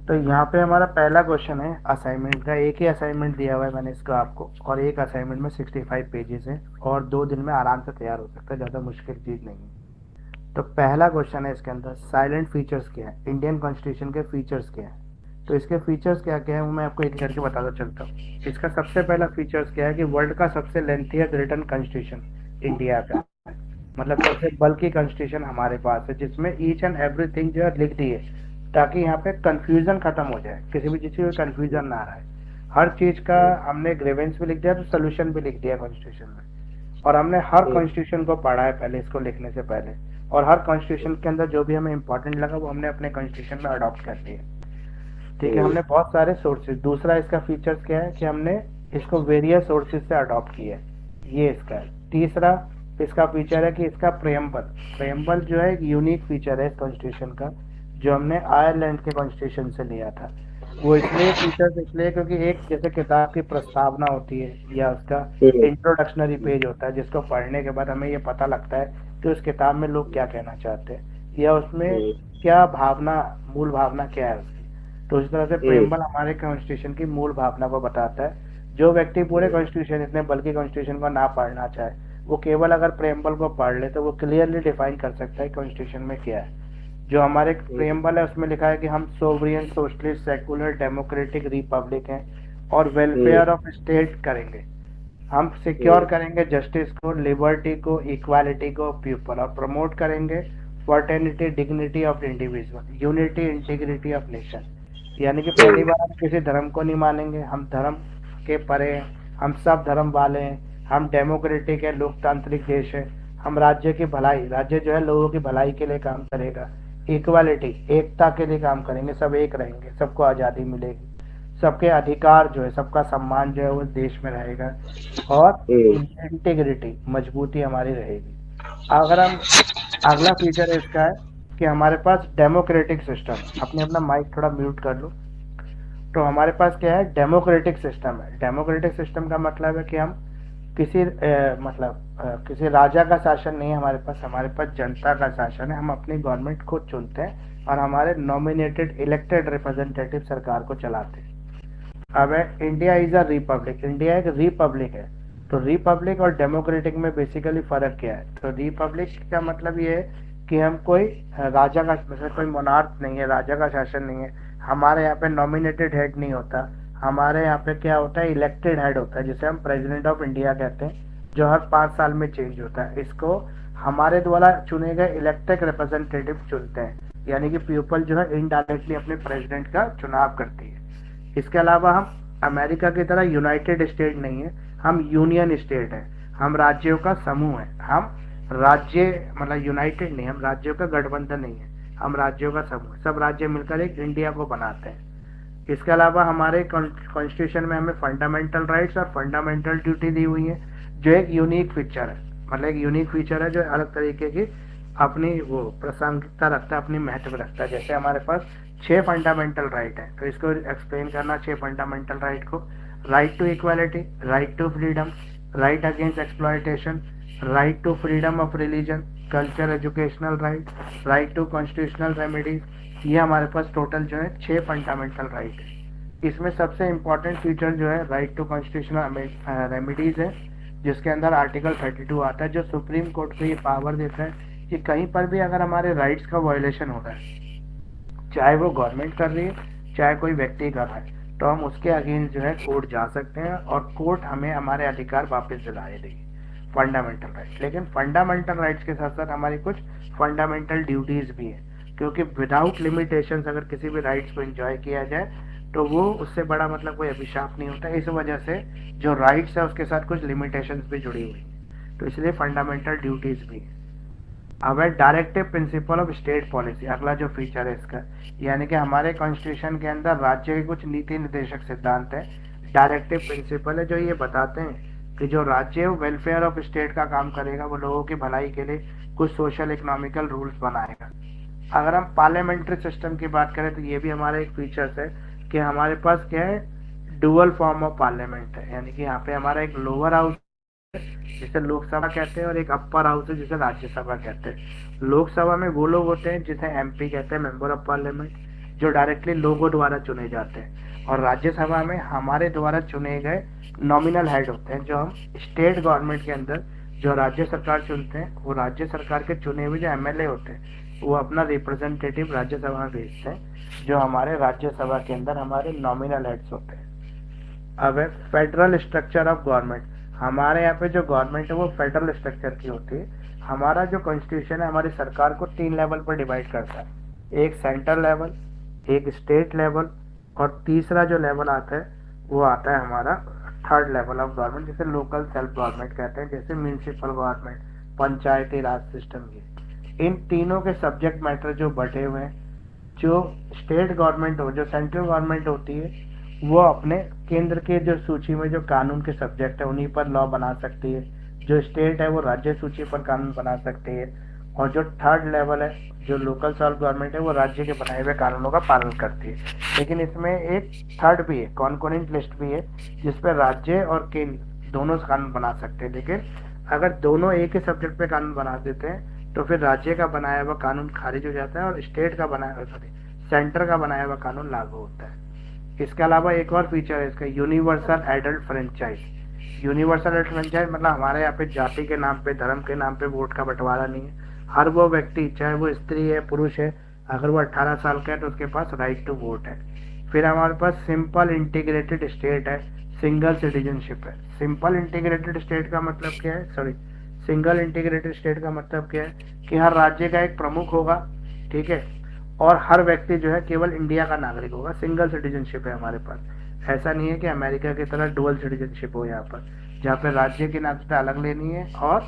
तो यहाँ पे हमारा पहला क्वेश्चन है असाइनमेंट का। एक ही असाइनमेंट दिया हुआ है मैंने इसको आपको, और एक असाइनमेंट में 65 पेजेस है और 2 दिन में आराम से तैयार हो सकता है, ज़्यादा मुश्किल चीज़ नहीं है। तो पहला क्वेश्चन है इसके अंदर, साइलेंट फीचर्स क्या है, इंडियन कॉन्स्टिट्यूशन के फीचर्स क्या है। तो इसके फीचर्स क्या क्या है वो मैं आपको एक करके बताता चलता हूँ। इसका सबसे पहला फीचर्स क्या है कि वर्ल्ड का सबसे लेंथीएस्ट रिटन कॉन्स्टिट्यूशन इंडिया का, मतलब सबसे बल्कि कॉन्स्टिट्यूशन हमारे पास है, जिसमें ईच एंड एवरीथिंग जो है लिख दी है, ताकि यहाँ पे कंफ्यूजन खत्म हो जाए, किसी भी चीज़ में कंफ्यूजन ना रहे। हर चीज़ का हमने ग्रेवेंस भी लिख दिया, तो सोल्यूशन भी लिख दिया कॉन्स्टिट्यूशन में। और हमने हर कॉन्स्टिट्यूशन को पढ़ा है पहले इसको लिखने से पहले, और हर कॉन्स्टिट्यूशन के अंदर जो भी हमें इंपॉर्टेंट लगा वो हमने अपने कॉन्स्टिट्यूशन में अडॉप्ट कर लिया। ठीक है, हमने बहुत सारे सोर्सेज। दूसरा इसका फीचर्स क्या है कि हमने इसको वेरियस सोर्सेज से अडॉप्ट किया है, ये इसका है। तीसरा इसका फीचर है कि इसका प्रेम्बल, प्रेम्बल जो है एक यूनिक फीचर है इस कॉन्स्टिट्यूशन का, जो हमने आयरलैंड के कॉन्स्टिट्यूशन से लिया था। वो इसलिए फीचर्स इसलिए क्योंकि एक जैसे किताब की प्रस्तावना होती है या उसका इंट्रोडक्शनरी पेज होता है, जिसको पढ़ने के बाद हमें ये पता लगता है कि उस किताब में लोग क्या कहना चाहते हैं या उसमें क्या भावना, मूल भावना क्या है उसकी। तो इस तरह से प्रेम्बल हमारे कॉन्स्टिट्यूशन की मूल भावना को बताता है। जो व्यक्ति पूरे कॉन्स्टिट्यूशन, इतने बल्कि कॉन्स्टिट्यूशन को ना पढ़ना चाहे, वो केवल अगर प्रेम्बल को पढ़ ले तो वो क्लियरली डिफाइन कर सकता है कॉन्स्टिट्यूशन में क्या है। जो हमारे प्रेम्बल है उसमें लिखा है कि हम sovereign, socialist, secular, democratic Republic हैं और वेलफेयर ऑफ स्टेट करेंगे। हम सिक्योर करेंगे जस्टिस को, लिबर्टी को, इक्वालिटी को, पीपल, और प्रमोट करेंगे fraternity, dignity of individual, unity, integrity of nation. यानी कि पहली बार हम किसी धर्म को नहीं मानेंगे, हम धर्म के परे हैं, हम सब धर्म वाले हैं, हम डेमोक्रेटिक है, लोकतांत्रिक देश है, हम राज्य की भलाई, राज्य जो है लोगों की भलाई के लिए काम करेगा, इक्वालिटी, एकता के लिए काम करेंगे, सब एक रहेंगे, सबको आज़ादी मिलेगी, सबके अधिकार जो है, सबका सम्मान जो है वो देश में रहेगा, और इंटीग्रिटी, मजबूती हमारी रहेगी। अगर हम, अगला फीचर है इसका है कि हमारे पास डेमोक्रेटिक सिस्टम, अपने अपना माइक थोड़ा म्यूट कर लो। तो हमारे पास क्या है, डेमोक्रेटिक सिस्टम है। डेमोक्रेटिक सिस्टम का मतलब है कि हम किसी किसी राजा का शासन नहीं है हमारे पास जनता का शासन है। हम अपनी गवर्नमेंट खुद चुनते हैं और हमारे नॉमिनेटेड इलेक्टेड रिप्रेजेंटेटिव सरकार को चलाते हैं। अब है India is a republic, India एक रिपब्लिक है। तो रिपब्लिक और डेमोक्रेटिक में बेसिकली फर्क क्या है। तो रिपब्लिक का मतलब ये है कि हम कोई राजा का, मतलब कोई मोनार्क नहीं है, राजा का शासन नहीं है। हमारे यहाँ पे नॉमिनेटेड हेड नहीं होता, हमारे यहाँ पे क्या होता है, इलेक्टेड हेड होता है, जिसे हम प्रेसिडेंट ऑफ इंडिया कहते हैं, जो हर 5 साल में चेंज होता है। इसको हमारे द्वारा चुने गए इलेक्टेड रिप्रेजेंटेटिव चुनते हैं, यानी कि पीपल जो है इनडायरेक्टली अपने प्रेसिडेंट का चुनाव करती है। इसके अलावा हम अमेरिका की तरह यूनाइटेड स्टेट नहीं है, हम यूनियन स्टेट है, हम राज्यों का समूह है। हम राज्य, मतलब यूनाइटेड नहीं, हम राज्यों का गठबंधन नहीं है, हम राज्यों का समूह, सब राज्य मिलकर एक इंडिया को बनाते हैं। इसके अलावा हमारे कॉन्स्टिट्यूशन में हमें फंडामेंटल राइट्स और फंडामेंटल ड्यूटी दी हुई है, जो एक यूनिक फीचर है, मतलब एक यूनिक फीचर है जो अलग तरीके की अपनी वो प्रासंगिकता रखता है, अपनी महत्व रखता है। जैसे हमारे पास 6 फंडामेंटल राइट है, तो इसको एक्सप्लेन करना 6 फंडामेंटल राइट को: right to equality, right to freedom, right against exploitation, right to freedom of religion, culture, educational right, right to constitutional remedies. ये हमारे पास टोटल जो है 6 फंडामेंटल राइट है। इसमें सबसे इम्पोर्टेंट फीचर जो है राइट टू कॉन्स्टिट्यूशनल रेमेडीज है, जिसके अंदर आर्टिकल 32 आता है, जो सुप्रीम कोर्ट को ये पावर देता है कि कहीं पर भी अगर हमारे राइट्स का वायलेशन हो रहा है, चाहे वो गवर्नमेंट कर रही है चाहे कोई व्यक्ति कर रहा है, तो हम उसके अगेंस्ट जो है कोर्ट जा सकते हैं और कोर्ट हमें हमारे अधिकार वापस दिलाए देगी, फंडामेंटल राइट्स। लेकिन फंडामेंटल राइट्स के साथ साथ हमारी कुछ फंडामेंटल ड्यूटीज भी है, क्योंकि विदाउट लिमिटेशंस अगर किसी भी राइट्स को एंजॉय किया जाए तो वो उससे बड़ा मतलब कोई अभिशाप नहीं होता। इस वजह से जो राइट्स है उसके साथ कुछ लिमिटेशंस भी जुड़ी हुई हैं, तो इसलिए फंडामेंटल ड्यूटीज भी है। अब है directive principle of state policy, अगला जो फीचर है इसका, यानी कि हमारे कॉन्स्टिट्यूशन के अंदर राज्य के कुछ नीति निर्देशक सिद्धांत है, डायरेक्टिव प्रिंसिपल है, जो ये बताते हैं कि जो राज्य है वो वेलफेयर ऑफ स्टेट का काम करेगा, वो लोगों की भलाई के लिए कुछ सोशल इकोनॉमिकल रूल्स बनाएगा। अगर हम पार्लियामेंट्री सिस्टम की बात करें तो ये भी हमारा एक फीचर्स है कि हमारे पास क्या है, डुअल फॉर्म ऑफ पार्लियामेंट है, यानी कि यहाँ पे हमारा एक लोअर हाउस जिसे लोकसभा कहते हैं और एक अपर हाउस है जिसे राज्यसभा कहते हैं। लोकसभा में वो लोग होते हैं जिसे एमपी कहते हैं, मेंबर ऑफ पार्लियामेंट। जो डायरेक्टली लोगों द्वारा चुने जाते हैं, और राज्यसभा में हमारे द्वारा चुने गए नॉमिनल हेड होते हैं, जो हम स्टेट गवर्नमेंट के अंदर जो राज्य सरकार चुनते हैं, वो राज्य सरकार के चुने हुए जो एमएलए होते हैं वो अपना रिप्रेजेंटेटिव राज्यसभा में भेजते हैं, जो हमारे राज्यसभा के अंदर हमारे नॉमिनल हेड्स होते हैं। अब है फेडरल स्ट्रक्चर ऑफ गवर्नमेंट। हमारे यहाँ पे जो गवर्नमेंट है वो फेडरल स्ट्रक्चर की होती है। हमारा जो कॉन्स्टिट्यूशन है हमारी सरकार को 3 लेवल पर डिवाइड करता है, एक सेंट्रल लेवल, एक स्टेट लेवल, और तीसरा जो लेवल आता है वो आता है हमारा थर्ड लेवल ऑफ गवर्नमेंट, जिसे लोकल सेल्फ गवर्नमेंट कहते हैं, जैसे म्यूनिसिपल गवर्नमेंट, पंचायती राज सिस्टम। ये इन तीनों के सब्जेक्ट मैटर जो बटे हुए हैं, जो स्टेट गवर्नमेंट हो, जो सेंट्रल गवर्नमेंट होती है, वो अपने केंद्र के जो सूची में जो कानून के सब्जेक्ट है उन्हीं पर लॉ बना सकती है। जो स्टेट है वो राज्य सूची पर कानून बना सकती है, और जो थर्ड लेवल है, जो लोकल सेल्फ गवर्नमेंट है, वो राज्य के बनाए हुए कानूनों का पालन करती है। लेकिन इसमें एक थर्ड भी है, कॉन्करेंट लिस्ट भी है, जिसपे राज्य और केंद्र दोनों कानून बना सकते हैं। लेकिन अगर दोनों एक ही सब्जेक्ट पे कानून बना देते हैं तो फिर राज्य का बनाया हुआ कानून खारिज हो जाता है और स्टेट का बनाया हुआ सेंटर का बनाया हुआ कानून लागू होता है। इसके अलावा एक और फीचर है इसका, universal adult franchise. Universal adult franchise मतलब हमारे यहाँ पे जाति के नाम पे, धर्म के नाम पे वोट का बंटवारा नहीं है। हर वो व्यक्ति, चाहे वो स्त्री है पुरुष है, अगर वो 18 साल का है तो उसके पास राइट टू वोट है। फिर हमारे पास सिंपल इंटीग्रेटेड स्टेट है, सिंगल सिटीजनशिप है। सिंपल इंटीग्रेटेड स्टेट का मतलब क्या है, सॉरी, सिंगल इंटीग्रेटेड स्टेट का मतलब क्या है कि हर राज्य का एक प्रमुख होगा, ठीक है, और हर व्यक्ति जो है केवल इंडिया का नागरिक होगा। सिंगल सिटीजनशिप है हमारे पास। ऐसा नहीं है कि अमेरिका की तरह डुअल सिटीजनशिप हो यहाँ पर, जहाँ पे राज्य की नागरिकता अलग लेनी है और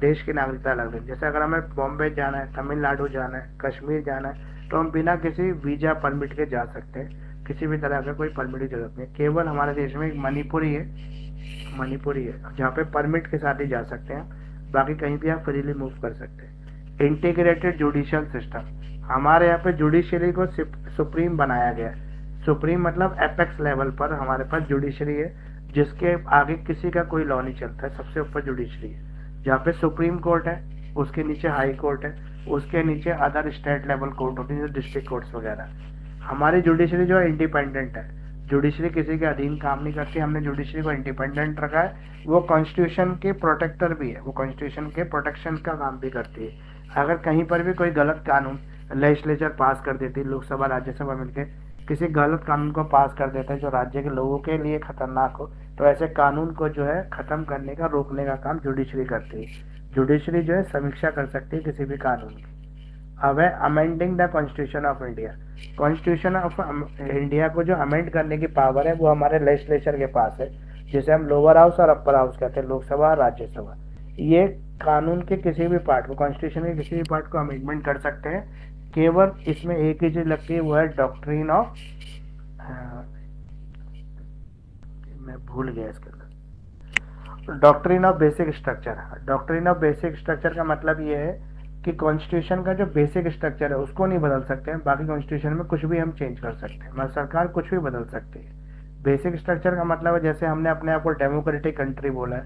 देश की नागरिकता अलग लेनी है। जैसे अगर हमें बॉम्बे जाना है, तमिलनाडु जाना है, कश्मीर जाना है, तो हम बिना किसी वीजा परमिट के जा सकते हैं, किसी भी तरह का कोई परमिट की जरूरत नहीं। केवल हमारे देश में एक मणिपुरी है जहाँ पे परमिट के साथ ही जा सकते हैं, बाकी कहीं भी आप फ्रीली मूव कर सकते हैं। इंटीग्रेटेड जुडिशियल सिस्टम, हमारे यहाँ पे जुडिशरी को सुप्रीम बनाया गया है। सुप्रीम मतलब एपेक्स लेवल पर हमारे पास जुडिशरी है, जिसके आगे किसी का कोई लॉ नहीं चलता है। सबसे ऊपर जुडिशरी है, जहाँ पे सुप्रीम कोर्ट है, उसके नीचे हाई कोर्ट है, उसके नीचे अदर स्टेट लेवल कोर्ट होती है, डिस्ट्रिक्ट कोर्ट्स वगैरह। हमारी जुडिशरी जो है इंडिपेंडेंट है, जुडिशरी किसी के अधीन काम नहीं करती। हमने जुडिशरी को इंडिपेंडेंट रखा है। वो कॉन्स्टिट्यूशन के प्रोटेक्टर भी है, वो कॉन्स्टिट्यूशन के प्रोटेक्शन का काम भी करती है। अगर कहीं पर भी कोई गलत कानून लेजिस्लेचर पास कर देती है, लोकसभा राज्यसभा मिलकर किसी गलत कानून को पास कर देते हैं जो राज्य के लोगों के लिए खतरनाक हो, तो ऐसे कानून को जो है खत्म करने का, रोकने का काम जुडिशरी करती है। जुडिशरी जो है समीक्षा कर सकती है किसी भी कानून की। अब है amending the constitution of India. Constitution of India को जो अमेंड करने की पावर है वो हमारे लेजिस्लेचर के पास है, जिसे हम लोअर हाउस और अपर हाउस कहते हैं, लोकसभा और राज्यसभा। ये कानून के किसी भी पार्ट को, कॉन्स्टिट्यूशन के किसी भी पार्ट को अमेंडमेंट कर सकते हैं। केवल इसमें एक ही चीज लगती है, वो है डॉक्ट्रिन ऑफ, मैं भूल गया इसके अंदर, doctrine of basic structure. Doctrine of basic structure का मतलब ये है कि कॉन्स्टिट्यूशन का जो बेसिक स्ट्रक्चर है उसको नहीं बदल सकते हैं, बाकी कॉन्स्टिट्यूशन में कुछ भी हम चेंज कर सकते हैं, मतलब सरकार कुछ भी बदल सकती है। बेसिक स्ट्रक्चर का मतलब है, जैसे हमने अपने आप को डेमोक्रेटिक कंट्री बोला है,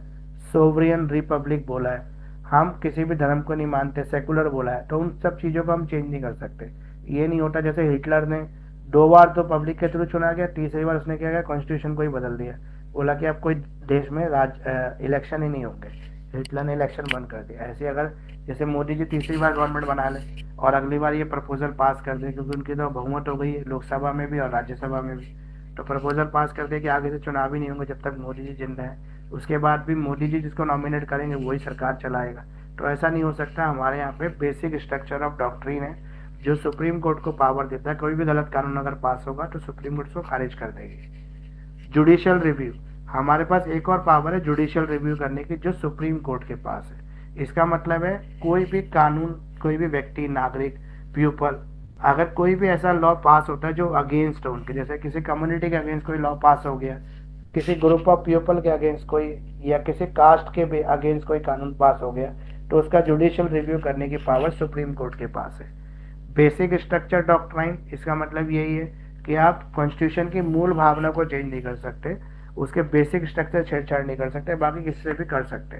सोवरियन रिपब्लिक बोला है, हम किसी भी धर्म को नहीं मानते, सेकुलर बोला है, तो उन सब चीज़ों को हम चेंज नहीं कर सकते। ये नहीं होता, जैसे हिटलर ने 2 बार तो पब्लिक के थ्रू चुना गया, तीसरी बार उसने क्या किया, कॉन्स्टिट्यूशन को ही बदल दिया, बोला कि अब कोई देश में इलेक्शन ही नहीं होंगे, हिटलर ने इलेक्शन बंद कर दिया। ऐसे अगर जैसे मोदी जी तीसरी बार गवर्नमेंट बना ले और अगली बार ये प्रपोजल पास कर दे, क्योंकि उनकी तो बहुमत हो गई है लोकसभा में भी और राज्यसभा में भी, तो प्रपोजल पास कर दे कि आगे से चुनाव ही नहीं होंगे जब तक मोदी जी जिंदा है, उसके बाद भी मोदी जी जिसको नॉमिनेट करेंगे वही सरकार चलाएगा, तो ऐसा नहीं हो सकता। हमारे यहाँ पे बेसिक स्ट्रक्चर ऑफ डॉक्ट्रिन है जो सुप्रीम कोर्ट को पावर देता है, कोई भी गलत कानून अगर पास होगा तो सुप्रीम कोर्ट उसको खारिज कर देगी। जुडिशियल रिव्यू, हमारे पास एक और पावर है जुडिशियल रिव्यू करने की, जो सुप्रीम कोर्ट के पास है। इसका मतलब है कोई भी कानून, कोई भी व्यक्ति, नागरिक, पीपल, अगर कोई भी ऐसा लॉ पास होता है जो अगेंस्ट हो उनके, जैसे किसी कम्युनिटी के अगेंस्ट कोई लॉ पास हो गया, किसी ग्रुप ऑफ पीपल के अगेंस्ट कोई, या किसी कास्ट के अगेंस्ट कोई कानून पास हो गया, तो उसका जुडिशियल रिव्यू करने की पावर सुप्रीम कोर्ट के पास है। बेसिक स्ट्रक्चर डॉक्ट्राइन, इसका मतलब यही है कि आप कॉन्स्टिट्यूशन की मूल भावना को चेंज नहीं कर सकते, उसके बेसिक स्ट्रक्चर छेड़छाड़ नहीं कर सकते, बाकी किसी से भी कर सकते।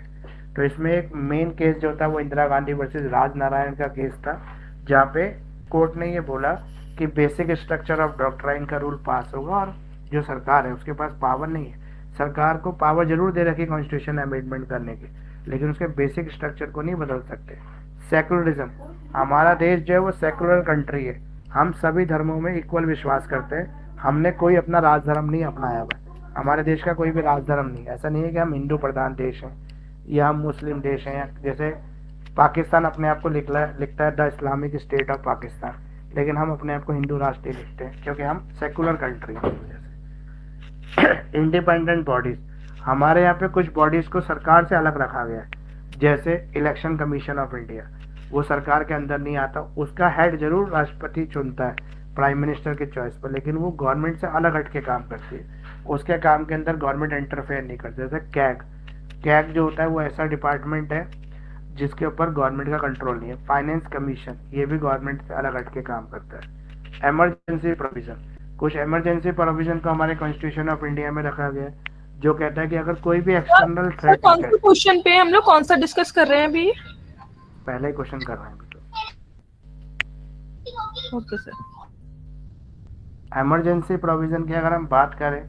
तो इसमें एक मेन केस जो था वो इंदिरा गांधी वर्सेस राज नारायण का केस था, जहाँ पे कोर्ट ने ये बोला कि बेसिक स्ट्रक्चर ऑफ डॉक्ट्राइन का रूल पास होगा और जो सरकार है उसके पास पावर नहीं है। सरकार को पावर जरूर दे रखी कॉन्स्टिट्यूशन अमेंडमेंट करने की, लेकिन उसके बेसिक स्ट्रक्चर को नहीं बदल सकते। सेकुलरिज्म, हमारा देश जो है वो सेकुलर कंट्री है, हम सभी धर्मों में इक्वल विश्वास करते हैं। हमने कोई अपना राजधर्म नहीं अपनाया हुआ है, हमारे देश का कोई भी राजधर्म नहीं। ऐसा नहीं है कि हम हिंदू प्रधान देश हैं या हम मुस्लिम देश हैं, या जैसे पाकिस्तान अपने आप को लिखता है the Islamic state of Pakistan, लेकिन हम अपने आप को हिंदू राष्ट्र लिखते हैं क्योंकि हम सेकुलर कंट्री की वजह से। इंडिपेंडेंट बॉडीज, हमारे यहाँ पे कुछ बॉडीज को सरकार से अलग रखा गया है, जैसे इलेक्शन कमीशन ऑफ इंडिया, वो सरकार के अंदर नहीं आता, उसका हेड जरूर राष्ट्रपति चुनता है प्राइम मिनिस्टर के चॉइस पर, लेकिन वो गवर्नमेंट से अलग हट के काम करती है, उसके काम के अंदर गवर्नमेंट इंटरफेयर नहीं करती। जैसे कैग जो होता है वो ऐसा डिपार्टमेंट है जिसके ऊपर गवर्नमेंट का कंट्रोल नहीं है। फाइनेंस कमीशन, ये भी गवर्नमेंट से अलग हट के काम करता है। इमरजेंसी प्रोविजन, कुछ इमरजेंसी प्रोविजन को हमारे कॉन्स्टिट्यूशन ऑफ इंडिया में रखा गया है, जो कहता है कि अगर कोई भी एक्सटर्नल थ्रेट, कौन से क्वेश्चन पे हम लोग कौन सा डिस्कस कर रहे हैं अभी? पहले ही क्वेश्चन कर रहे हैं अभी तो। Okay sir. इमरजेंसी प्रोविजन की अगर हम बात करें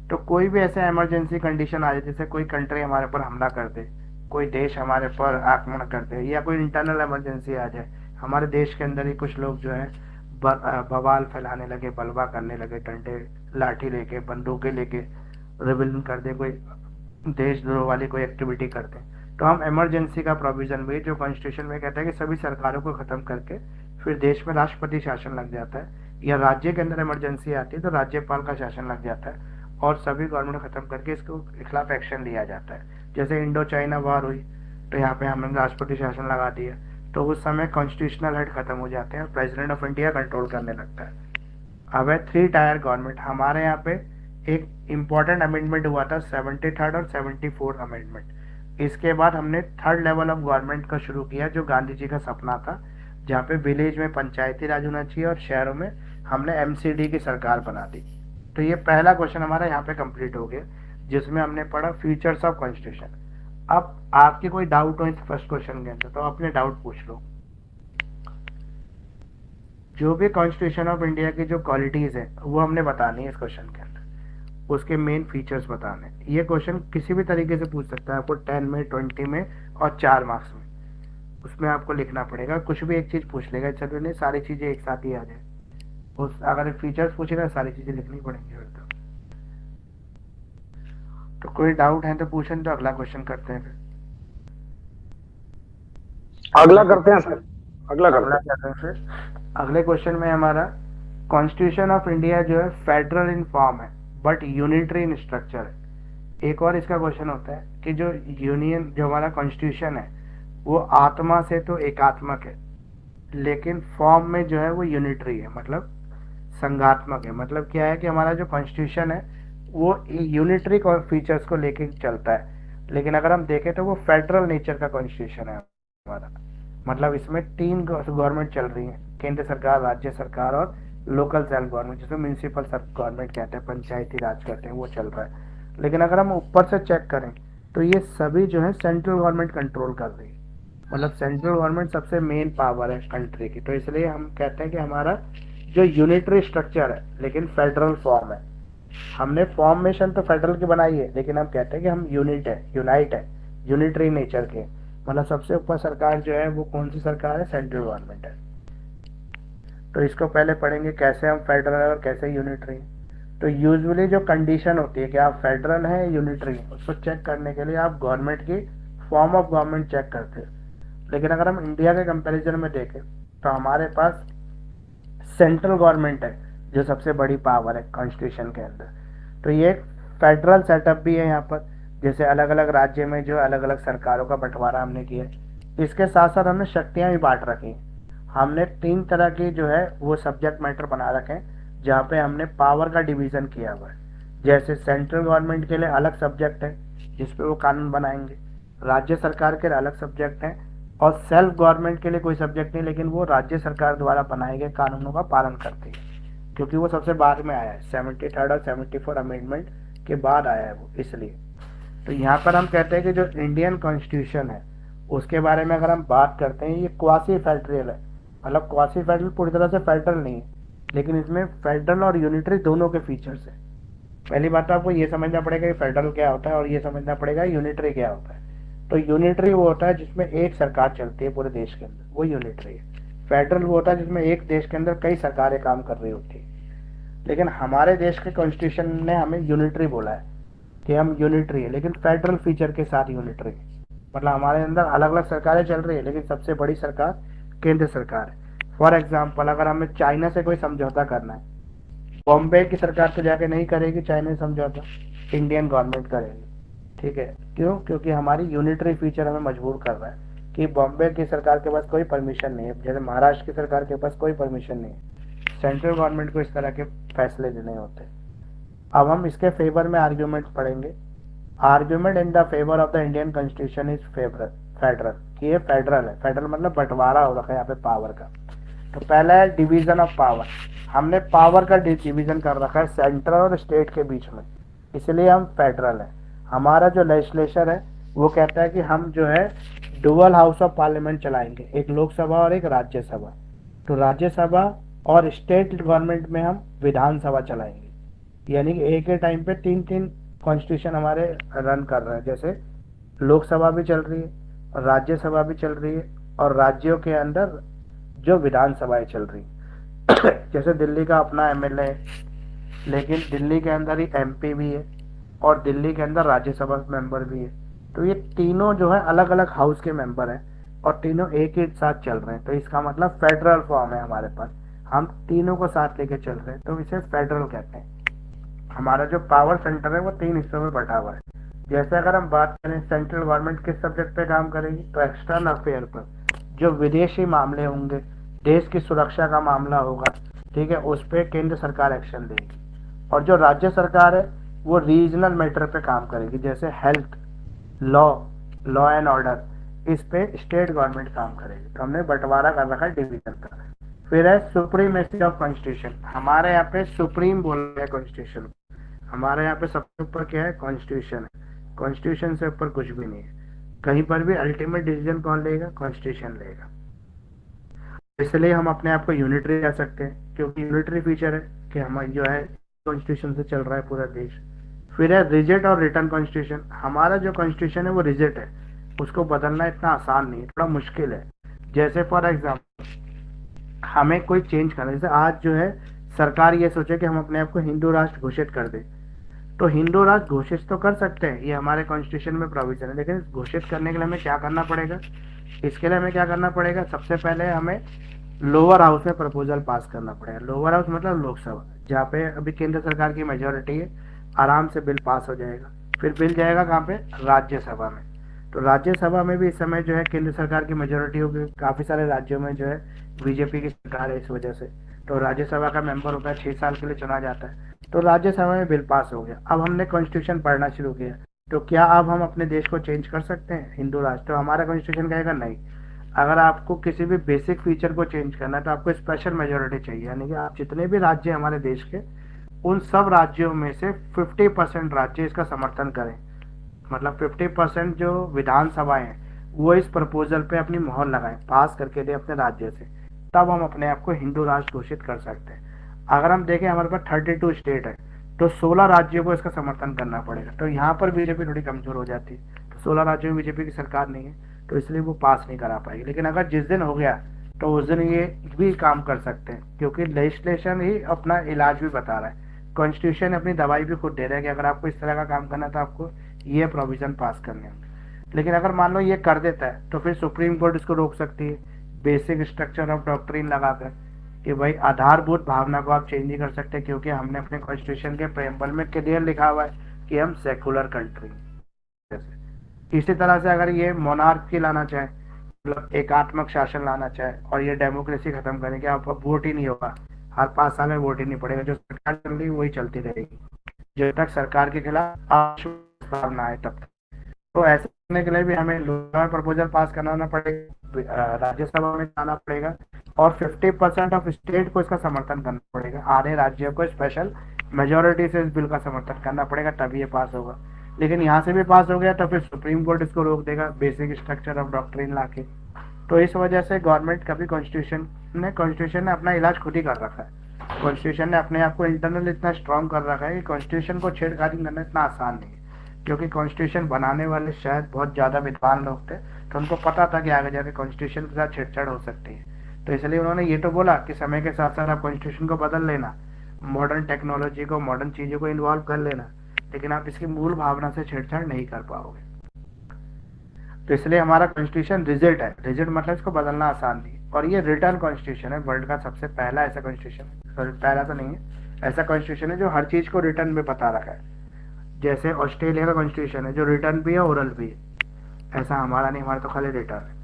तो कोई भी ऐसे इमरजेंसी कंडीशन आ जाए, जैसे कोई कंट्री हमारे पर हमला कर दे, कोई देश हमारे पर आक्रमण कर दे, या कोई इंटरनल इमरजेंसी आ जाए, हमारे देश के अंदर ही कुछ लोग जो है बवाल फैलाने लगे, बलवा करने लगे, डंडे लाठी लेके, बंदूकें लेके रिबेलियन कर दे, कोई देशद्रोह वाली कोई एक्टिविटी करते हैं, तो हम इमरजेंसी का प्रोविजन भी जो कॉन्स्टिट्यूशन में कहता है कि सभी सरकारों को खत्म करके फिर देश में राष्ट्रपति शासन लग जाता है, या राज्य के अंदर इमरजेंसी आती है तो राज्यपाल का शासन लग जाता है और सभी गवर्नमेंट खत्म करके इसको खिलाफ एक्शन लिया जाता है। जैसे इंडो चाइना वॉर हुई तो यहाँ पे हमने राष्ट्रपति शासन लगा दिया, तो उस समय कॉन्स्टिट्यूशनल हेड खत्म हो जाते हैं और प्रेसिडेंट ऑफ इंडिया कंट्रोल करने लगता है। अब है 3 टायर गवर्नमेंट। हमारे यहाँ पे एक इम्पॉर्टेंट अमेंडमेंट हुआ था 73rd और 74th अमेंडमेंट। इसके बाद हमने 3rd लेवल ऑफ गवर्नमेंट का शुरू किया, जो गांधी जी का सपना था, जहाँ पे विलेज में पंचायती राज होना चाहिए और शहरों में हमने एमसीडी की सरकार बना दी। तो ये पहला क्वेश्चन हमारा यहाँ पे कंप्लीट हो गया, जिसमें हमने पढ़ा फीचर्स ऑफ कॉन्स्टिट्यूशन। अब आपके कोई डाउट हो इस फर्स्ट क्वेश्चन के अंदर तो अपने डाउट पूछ लो। जो भी कॉन्स्टिट्यूशन ऑफ इंडिया की जो क्वालिटीज है वो हमने बतानी है इस क्वेश्चन के अंदर, उसके मेन फीचर्स बताने। ये क्वेश्चन किसी भी तरीके से पूछ सकता है आपको, 10 में, 20 में और 4 मार्क्स में। उसमें आपको लिखना पड़ेगा, कुछ भी एक चीज पूछ लेगा, चलो नहीं सारी चीजें एक साथ ही आ जाए। उस अगर फीचर्स पूछेगा सारी चीजें लिखनी पड़ेंगी फिर तो कोई डाउट है तो पूछें, तो अगला क्वेश्चन करते हैं। फिर अगला करते हैं सर, अगला करते हैं। फिर अगले क्वेश्चन में हमारा कॉन्स्टिट्यूशन ऑफ इंडिया जो है फेडरल इन फॉर्म है बट यूनिटरी इन स्ट्रक्चर है। एक और इसका क्वेश्चन होता है कि जो यूनियन, जो हमारा कॉन्स्टिट्यूशन है वो आत्मा से तो एकात्मक है, लेकिन फॉर्म में जो है वो यूनिटरी है, मतलब संघात्मक है। मतलब क्या है कि हमारा जो कॉन्स्टिट्यूशन है वो यूनिटरी फीचर्स को लेके चलता है, लेकिन अगर हम देखें तो वो फेडरल नेचर का कॉन्स्टिट्यूशन है हमारा। मतलब इसमें 3 गवर्नमेंट चल रही है, केंद्र सरकार, राज्य सरकार और लोकल सेल्फ गवर्नमेंट, जिसको म्यूनिसिपल गवर्नमेंट कहते हैं, पंचायती राज कहते हैं, वो चल रहा है। लेकिन अगर हम ऊपर से चेक करें तो ये सभी जो है सेंट्रल गवर्नमेंट कंट्रोल कर रही है, मतलब सेंट्रल गवर्नमेंट सबसे मेन पावर है कंट्री की। तो इसलिए हम कहते हैं कि हमारा जो यूनिटरी स्ट्रक्चर है लेकिन फेडरल फॉर्म है। हमने फॉर्मेशन तो फेडरल की बनाई है, लेकिन हम कहते हैं कि हम यूनाइट है, यूनिटरी नेचर के। मतलब सबसे ऊपर सरकार जो है वो कौन सी सरकार है? सेंट्रल गवर्नमेंट है। तो इसको पहले पढ़ेंगे कैसे हम फेडरल है और कैसे यूनिटरी। तो यूजुअली जो कंडीशन होती है कि आप फेडरल है यूनिटरी, उसको चेक करने के लिए आप गवर्नमेंट की फॉर्म ऑफ गवर्नमेंट चेक करते हैं। लेकिन अगर हम इंडिया के कंपैरिजन में देखें तो हमारे पास सेंट्रल गवर्नमेंट है जो सबसे बड़ी पावर है कॉन्स्टिट्यूशन के अंदर। तो ये फेडरल सेटअप भी है यहाँ पर, जैसे अलग अलग राज्य में जो अलग अलग सरकारों का बंटवारा हमने किया है। इसके साथ साथ हमने शक्तियाँ भी बांट रखी हैं। हमने 3 तरह की जो है वो सब्जेक्ट मैटर बना रखे हैं, जहाँ पे हमने पावर का डिवीजन किया हुआ है। जैसे सेंट्रल गवर्नमेंट के लिए अलग सब्जेक्ट है जिसपे वो कानून बनाएंगे, राज्य सरकार के अलग सब्जेक्ट हैं, और सेल्फ गवर्नमेंट के लिए कोई सब्जेक्ट नहीं, लेकिन वो राज्य सरकार द्वारा बनाए गए कानूनों का पालन करती है, क्योंकि वो सबसे बाद में आया है, 73rd और 74 अमेंडमेंट के बाद आया है वो, इसलिए। तो यहाँ पर हम कहते हैं कि जो इंडियन कॉन्स्टिट्यूशन है उसके बारे में अगर हम बात करते हैं, ये क्वासी फेडरल है। मतलब क्वासी फेडरल पूरी तरह से फेडरल नहीं है, लेकिन इसमें फेडरल और यूनिटरी दोनों के फीचर्स है। पहली बात तो आपको ये समझना पड़ेगा कि फेडरल क्या होता है और ये समझना पड़ेगा यूनिटरी क्या होता है। तो यूनिटरी वो होता है जिसमें एक सरकार चलती है पूरे देश के अंदर, वो यूनिटरी है। फेडरल वो होता है जिसमें एक देश के अंदर कई सरकारें काम कर रही होती है। लेकिन हमारे देश के कॉन्स्टिट्यूशन ने हमें यूनिटरी बोला है कि हम यूनिटरी है, लेकिन फेडरल फीचर के साथ यूनिटरी है। मतलब हमारे अंदर अलग अलग सरकारें चल रही है, लेकिन सबसे बड़ी सरकार केंद्र सरकार है। फॉर एग्जाम्पल, अगर हमें चाइना से कोई समझौता करना है, बॉम्बे की सरकार तो जाके नहीं करेगी चाइना से समझौता, इंडियन गवर्नमेंट करेगी। ठीक है, क्यों? क्योंकि हमारी यूनिटरी फीचर हमें मजबूर कर रहा है कि बॉम्बे की सरकार के पास कोई परमिशन नहीं है, जैसे महाराष्ट्र की सरकार के पास कोई परमिशन नहीं है, सेंट्रल गवर्नमेंट को इस तरह के फैसले लेने होते हैं। अब हम इसके फेवर में आर्ग्यूमेंट पढ़ेंगे। Argument in the favour of the Indian constitution is federal, कि ये फेडरल है। फेडरल मतलब बंटवारा हो रखा है यहाँ पे पावर का। तो पहला है डिवीजन ऑफ पावर। हमने पावर का डिवीजन कर रखा है सेंट्रल और स्टेट के बीच में, इसलिए हम फेडरल है। हमारा जो लेजिस्लेचर है वो कहता है कि हम जो है डुअल हाउस ऑफ पार्लियामेंट चलाएंगे, एक लोकसभा और एक राज्यसभा। तो राज्यसभा और स्टेट गवर्नमेंट में हम विधानसभा चलाएंगे, यानी कि एक ही टाइम पे तीन तीन कॉन्स्टिट्यूशन हमारे रन कर रहे हैं। जैसे लोकसभा भी चल रही है, राज्यसभा भी चल रही है, और राज्यों के अंदर जो विधानसभाएं चल रही है। जैसे दिल्ली का अपना एमएलए है, लेकिन दिल्ली के अंदर ही एमपी भी है और दिल्ली के अंदर राज्यसभा मेंबर भी है। तो ये तीनों जो है अलग अलग हाउस के मेंबर हैं और तीनों एक ही साथ चल रहे हैं। तो इसका मतलब फेडरल फॉर्म है हमारे पास, हम तीनों को साथ लेके चल रहे हैं, तो इसे फेडरल कहते हैं। हमारा जो पावर सेंटर है वो तीन हिस्सों में बटा हुआ है। जैसे अगर हम बात करें सेंट्रल गवर्नमेंट किस सब्जेक्ट पे काम करेगी, तो एक्सटर्नल अफेयर पर, जो विदेशी मामले होंगे, देश की सुरक्षा का मामला होगा, ठीक है, उस पर केंद्र सरकार एक्शन लेगी। और जो राज्य सरकार है वो रीजनल मैटर पे काम करेगी, जैसे हेल्थ, लॉ एंड ऑर्डर, इस पे स्टेट गवर्नमेंट काम करेगी। तो हमने बंटवारा कर रखा है डिवीजन का। फिर है सुप्रीमेसी ऑफ कॉन्स्टिट्यूशन। हमारे यहाँ पे सुप्रीम बोल रहे हैं कॉन्स्टिट्यूशन, हमारे यहाँ पे सबसे ऊपर क्या है, कॉन्स्टिट्यूशन है। कॉन्स्टिट्यूशन से ऊपर कुछ भी नहीं है। कहीं पर भी अल्टीमेट डिसीजन कौन लेगा, कॉन्स्टिट्यूशन लेगा। इसलिए हम अपने आप को यूनिटरी कह सकते हैं, क्योंकि यूनिटरी फीचर है कि हम जो है कॉन्स्टिट्यूशन से चल रहा है पूरा देश। फिर है रिजिड और रिटर्न कॉन्स्टिट्यूशन। हमारा जो कॉन्स्टिट्यूशन है वो रिजिड है, उसको बदलना इतना आसान नहीं है, थोड़ा मुश्किल है। जैसे फॉर एग्जाम्पल हमें कोई चेंज करना, जैसे आज जो है सरकार ये सोचे कि हम अपने आप को हिंदू राष्ट्र घोषित कर दें, तो हिंदू राष्ट्र घोषित तो कर सकते हैं, ये हमारे कॉन्स्टिट्यूशन में प्रोविजन है। लेकिन घोषित करने के लिए हमें क्या करना पड़ेगा, इसके लिए हमें क्या करना पड़ेगा, सबसे पहले हमें लोअर हाउस में प्रपोजल पास करना पड़ेगा। लोअर हाउस मतलब लोकसभा, जहाँ पे अभी केंद्र सरकार की मेजोरिटी है, आराम से बिल पास हो जाएगा। फिर बिल जाएगा कहाँ पे, राज्यसभा में। तो राज्यसभा में भी इस समय जो है केंद्र सरकार की मेजोरिटी होगी। काफी सारे राज्यों में जो है बीजेपी की सरकार है, इस वजह से तो राज्यसभा का मेंबर होता है, 6 साल के लिए चुना जाता है। तो राज्यसभा में बिल पास हो गया। अब हमने कॉन्स्टिट्यूशन पढ़ना शुरू किया, तो क्या अब हम अपने देश को चेंज कर सकते हैं हिंदू राष्ट्र? तो हमारा कॉन्स्टिट्यूशन कहेगा नहीं। अगर आपको किसी भी बेसिक फीचर को चेंज करना है तो आपको स्पेशल मेजोरिटी चाहिए, यानी कि आप जितने भी राज्य हमारे देश के, उन सब राज्यों में से 50% राज्य इसका समर्थन करें। मतलब 50% जो विधानसभाएं हैं वो इस प्रपोजल पे अपनी मोहर लगाएं, पास करके दे अपने राज्य से, तब हम अपने आप को हिंदू राष्ट्र घोषित कर सकते हैं। अगर हम देखें हमारे पास 32 स्टेट है, तो 16 राज्यों को इसका समर्थन करना पड़ेगा। तो यहाँ पर बीजेपी थोड़ी कमजोर हो जाती है। तो 16 राज्यों में बीजेपी की सरकार नहीं है, तो इसलिए वो पास नहीं करा पाएगी। लेकिन अगर जिस दिन हो गया तो उस दिन ये भी काम कर सकते हैं, क्योंकि लेजिस्लेशन ही अपना इलाज भी बता रहा है, कॉन्स्टिट्यूशन अपनी दवाई भी खुद दे रहा है कि अगर आपको इस तरह का काम करना है तो आपको ये प्रोविजन पास करने होंगे। लेकिन अगर मान लो ये कर देता है तो फिर सुप्रीम कोर्ट इसको रोक सकती है, बेसिक स्ट्रक्चर ऑफ डॉक्ट्रिन लगाकर, कि भाई आधारभूत भावना को आप चेंज नहीं कर सकते, क्योंकि हमने अपने कॉन्स्टिट्यूशन के प्रेम्बल में क्लियर लिखा हुआ है कि हम सेकुलर कंट्री। जैसे इसी तरह से अगर ये मोनार्की लाना चाहे, मतलब एकात्मक शासन लाना चाहे, और ये डेमोक्रेसी खत्म करें कि आप वोट ही नहीं होगा, हर 5 साल में वोट ही नहीं पड़ेगा, जो सरकार चल रही है वही चलती रहेगी जब तक सरकार के खिलाफ अविश्वास ना आए तब तक। तो ऐसे करने के लिए भी हमें लोकसभा में प्रपोजल पास करना पड़ेगा, राज्यसभा में जाना पड़ेगा, और 50% ऑफ स्टेट को इसका समर्थन करना पड़ेगा। आधे राज्यों को स्पेशल मेजोरिटी से इस बिल का समर्थन करना पड़ेगा, तभी ये पास होगा। लेकिन यहाँ से भी पास हो गया तो फिर सुप्रीम कोर्ट इसको रोक देगा, बेसिक स्ट्रक्चर ऑफ डॉक्ट्रिन लाके। तो इस वजह से गवर्नमेंट कभी कॉन्स्टिट्यूशन ने अपना इलाज खुद ही कर रखा है। कॉन्स्टिट्यूशन ने अपने आप को इंटरनल इतना स्ट्रांग कर रखा है कि कॉन्स्टिट्यूशन को छेड़खानी करना इतना आसान नहीं है, क्योंकि कॉन्स्टिट्यूशन बनाने वाले शायद बहुत ज़्यादा विद्वान लोग थे, तो उनको पता था कि आगे जाके कॉन्स्टिट्यूशन के साथ छेड़छाड़ हो सकती है। तो इसलिए उन्होंने ये तो बोला कि समय के साथ साथ आप कॉन्स्टिट्यूशन को बदल लेना, मॉडर्न टेक्नोलॉजी को, मॉडर्न चीज़ों को इन्वॉल्व कर लेना, लेकिन आप इसकी मूल भावना से छेड़छाड़ नहीं कर पाओगे। तो इसलिए हमारा कॉन्स्टिट्यूशन रिजिड है। रिजिड मतलब इसको बदलना आसान नहीं, और ये रिटर्न कॉन्स्टिट्यूशन है, वर्ल्ड का सबसे पहला ऐसा कॉन्स्टिट्यूशन, सॉरी पहला तो नहीं है, ऐसा कॉन्स्टिट्यूशन है जो हर चीज़ को रिटर्न में बता रखा है। जैसे ऑस्ट्रेलिया का कॉन्स्टिट्यूशन है जो रिटर्न भी है, ओरल भी है, ऐसा हमारा नहीं, हमारा तो खाली रिटर्न है।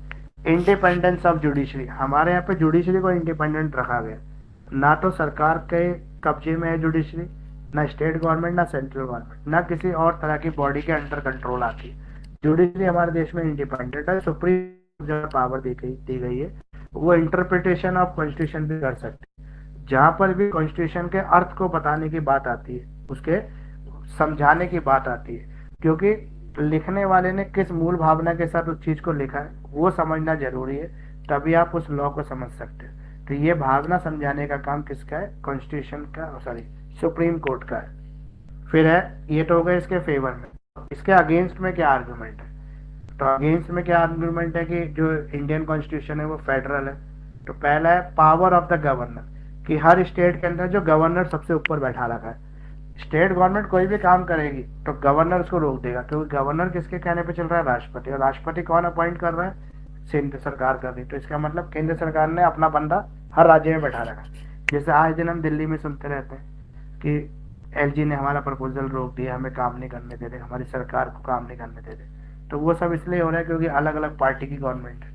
इंडिपेंडेंस ऑफ जुडिशरी, हमारे यहाँ पे जुडिशरी को इंडिपेंडेंट रखा गया, ना तो सरकार के कब्जे में है जुडिशरी, ना स्टेट गवर्नमेंट, ना सेंट्रल गवर्नमेंट, ना किसी और तरह की बॉडी के अंडर कंट्रोल आती है। जुडिशरी हमारे देश में इंडिपेंडेंट है। सुप्रीम जो पावर दी गई है वो इंटरप्रिटेशन ऑफ कॉन्स्टिट्यूशन भी कर सकती है। जहाँ पर भी कॉन्स्टिट्यूशन के अर्थ को बताने की बात आती है, उसके समझाने की बात आती है, क्योंकि लिखने वाले ने किस मूल भावना के साथ उस चीज को लिखा है वो समझना जरूरी है, तभी आप उस लॉ को समझ सकते हैं। तो ये भावना समझाने का काम किसका है? कॉन्स्टिट्यूशन का, सॉरी सुप्रीम कोर्ट का है। फिर है, ये तो हो गया इसके फेवर में। इसके अगेंस्ट में क्या आर्गुमेंट है? तो अगेंस्ट में क्या आर्गुमेंट है कि जो इंडियन कॉन्स्टिट्यूशन है वो फेडरल है। तो पहला है पावर ऑफ द गवर्नर, कि हर स्टेट के अंदर जो गवर्नर सबसे ऊपर बैठा रखा है, स्टेट गवर्नमेंट कोई भी काम करेगी तो गवर्नर उसको रोक देगा, क्योंकि गवर्नर किसके कहने पे चल रहा है? राष्ट्रपति। और राष्ट्रपति कौन अपॉइंट कर रहा है? केंद्र सरकार कर रही है। तो इसका मतलब केंद्र सरकार ने अपना बंदा हर राज्य में बैठा रखा। जैसे आज दिन हम दिल्ली में सुनते रहते हैं कि एलजी ने हमारा प्रपोजल रोक दिया, हमें काम नहीं करने दे रहे, हमारी सरकार को काम नहीं करने दे रहे। तो वो सब इसलिए हो रहा है क्योंकि अलग अलग पार्टी की गवर्नमेंट है।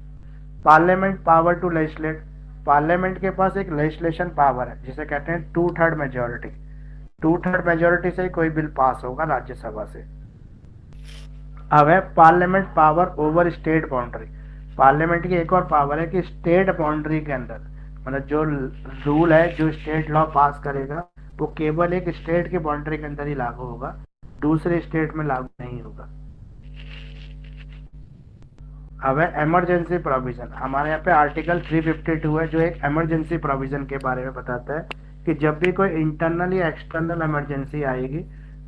Parliament power to legislate, parliament के पास एक लेजिस्लेशन पावर है जिसे कहते हैं 2/3 मेजोरिटी। 2/3 मेजोरिटी से कोई बिल पास होगा राज्यसभा से। अब है parliament power over state boundary. Parliament की एक और पावर है कि स्टेट बाउंड्री के अंदर, मतलब जो रूल है, जो स्टेट लॉ पास करेगा वो केवल एक स्टेट की बाउंड्री के अंदर ही लागू होगा, दूसरे स्टेट में लागू नहीं होगा। अब है इमरजेंसी प्रोविजन। हमारे यहाँ पे आर्टिकल 352 है जो एक इमरजेंसी प्रोविजन के बारे में बताता है कि जब भी कोई इंटरनल या एक्सटर्नल इमरजेंसी आएगी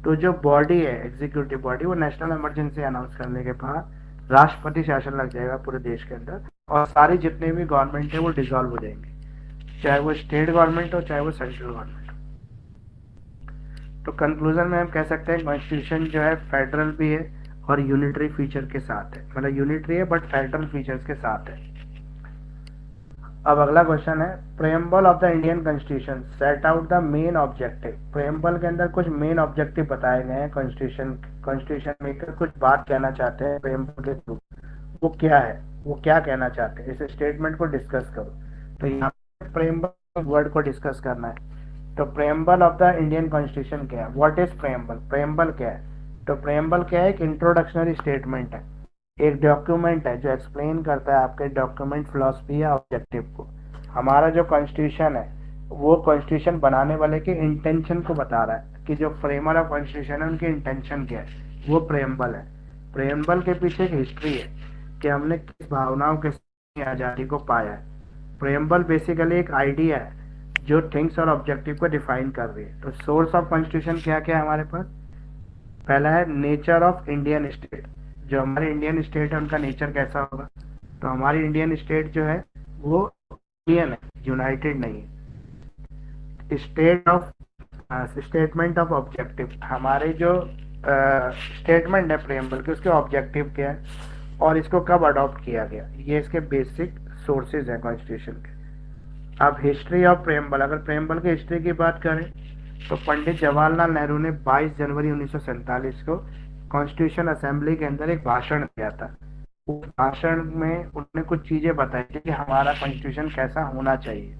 तो जो बॉडी है, एग्जीक्यूटिव बॉडी, वो नेशनल इमरजेंसी अनाउंस करने के बाद राष्ट्रपति शासन लग जाएगा पूरे देश के अंदर, और सारी जितने भी गवर्नमेंट है वो डिसॉल्व हो जाएंगे, चाहे वो स्टेट गवर्नमेंट हो चाहे वो सेंट्रल गवर्नमेंट। तो कंक्लूजन में हम कह सकते हैं कॉन्स्टिट्यूशन जो है फेडरल भी है और यूनिटरी फीचर के साथ है, मतलब यूनिटरी है बट फेडरल फीचर्स के साथ है। अब अगला क्वेश्चन है, preamble of the Indian constitution set out the main objective. Preamble के अंदर कुछ मेन ऑब्जेक्टिव बताए गए हैं कॉन्स्टिट्यूशन मेकर कुछ बात कहना चाहते हैं प्रेम्बल के थ्रू। वो क्या है, वो क्या कहना चाहते हैं, इस स्टेटमेंट को डिस्कस करो। तो यहाँ पे प्रेम्बल वर्ड को डिस्कस करना है। तो preamble of the Indian constitution क्या है? What is preamble? प्रेम्बल क्या है? तो प्रेम्बल क्या है? एक इंट्रोडक्शनरी स्टेटमेंट है, एक डॉक्यूमेंट है जो एक्सप्लेन करता है आपके डॉक्यूमेंट फिलॉसफी या ऑब्जेक्टिव को। हमारा जो कॉन्स्टिट्यूशन है वो कॉन्स्टिट्यूशन बनाने वाले के इंटेंशन को बता रहा है कि जो फ्रेमर ऑफ कॉन्स्टिट्यूशन है उनकी इंटेंशन क्या है, वो प्रेम्बल है। प्रेम्बल के पीछे एक हिस्ट्री है कि हमने किस भावनाओं के साथ आज़ादी को पाया है। प्रेम्बल बेसिकली एक आइडिया है जो थिंग्स और ऑब्जेक्टिव को डिफाइन कर रही है। तो सोर्स ऑफ कॉन्स्टिट्यूशन क्या क्या है हमारे पास? पहला है नेचर ऑफ इंडियन स्टेट, जो हमारे इंडियन स्टेट है उनका नेचर कैसा होगा। तो हमारी इंडियन स्टेट जो है वो इंडियन है, यूनाइटेड नहीं है। State of statement of objective, हमारे जो स्टेटमेंट है प्रेम्बल के उसके ऑब्जेक्टिव क्या है और इसको कब अडॉप्ट किया गया, ये इसके बेसिक सोर्सेज है कॉन्स्टिट्यूशन के। अब हिस्ट्री ऑफ प्रेम्बल, अगर प्रेम्बल की हिस्ट्री की बात करें तो पंडित जवाहरलाल नेहरू ने 22 जनवरी 1947 को कॉन्स्टिट्यूशन असेंबली के अंदर एक भाषण दिया था। उस भाषण में उन्होंने कुछ चीजें बताई थी कि हमारा कॉन्स्टिट्यूशन कैसा होना चाहिए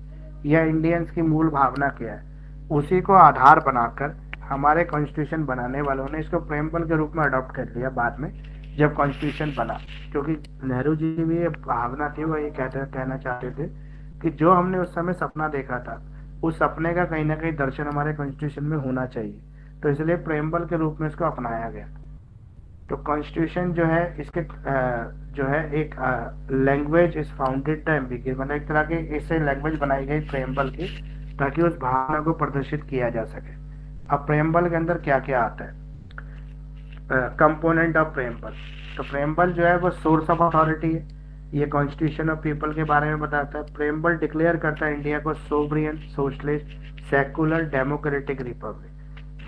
या इंडियंस की मूल भावना क्या है। उसी को आधार बनाकर हमारे कॉन्स्टिट्यूशन बनाने वालों ने इसको प्रेम्बल के रूप में अडॉप्ट कर लिया बाद में जब कॉन्स्टिट्यूशन बना, क्योंकि नेहरू जी की भी ये भावना थी, वो ये कहना चाहते थे कि जो हमने उस समय सपना देखा था उस सपने का कहीं ना कहीं दर्शन हमारे कॉन्स्टिट्यूशन में होना चाहिए। तो इसलिए प्रेम्बल के रूप में इसको अपनाया गया। तो कॉन्स्टिट्यूशन जो है इसके जो है एक language is founded the ambiguity, मतलब एक तरह की इससे लैंग्वेज बनाई गई प्रेम्बल की ताकि उस भावना को प्रदर्शित किया जा सके। अब प्रेम्बल के अंदर क्या क्या आता है, कंपोनेंट ऑफ प्रेम्बल। तो प्रेम्बल जो है वो सोर्स ऑफ अथॉरिटी है, ये कॉन्स्टिट्यूशन ऑफ पीपल के बारे में बताता है। प्रेम्बल डिक्लेयर करता है इंडिया को sovereign, socialist, secular, democratic Republic.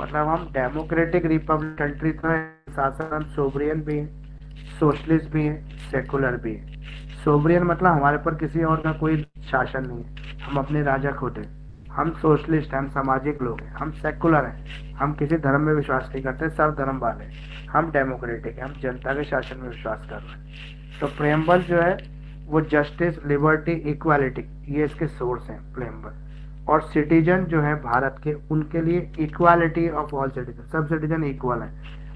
मतलब हम डेमोक्रेटिक रिपब्लिक कंट्री तो है, साथ साथ हम सोवरियन भी हैं, सोशलिस्ट भी हैं, सेकुलर भी हैं। सोवरियन मतलब हमारे पर किसी और का कोई शासन नहीं है, हम अपने राजा खुद हैं। हम सोशलिस्ट हैं, हम सामाजिक लोग हैं। हम सेकुलर हैं, हम किसी धर्म में विश्वास नहीं करते, सब धर्म वाले हैं। हम डेमोक्रेटिक हैं, हम जनता के शासन में विश्वास कर रहे हैं। तो प्रेम्बल जो है वो जस्टिस, लिबर्टी, इक्वालिटी, ये इसके सोर्स हैं प्रेम्बल। और सिटीजन जो है भारत के, उनके लिए इक्वालिटी ऑफ ऑल सिटीजन, सब सिटीजन इक्वल हैं,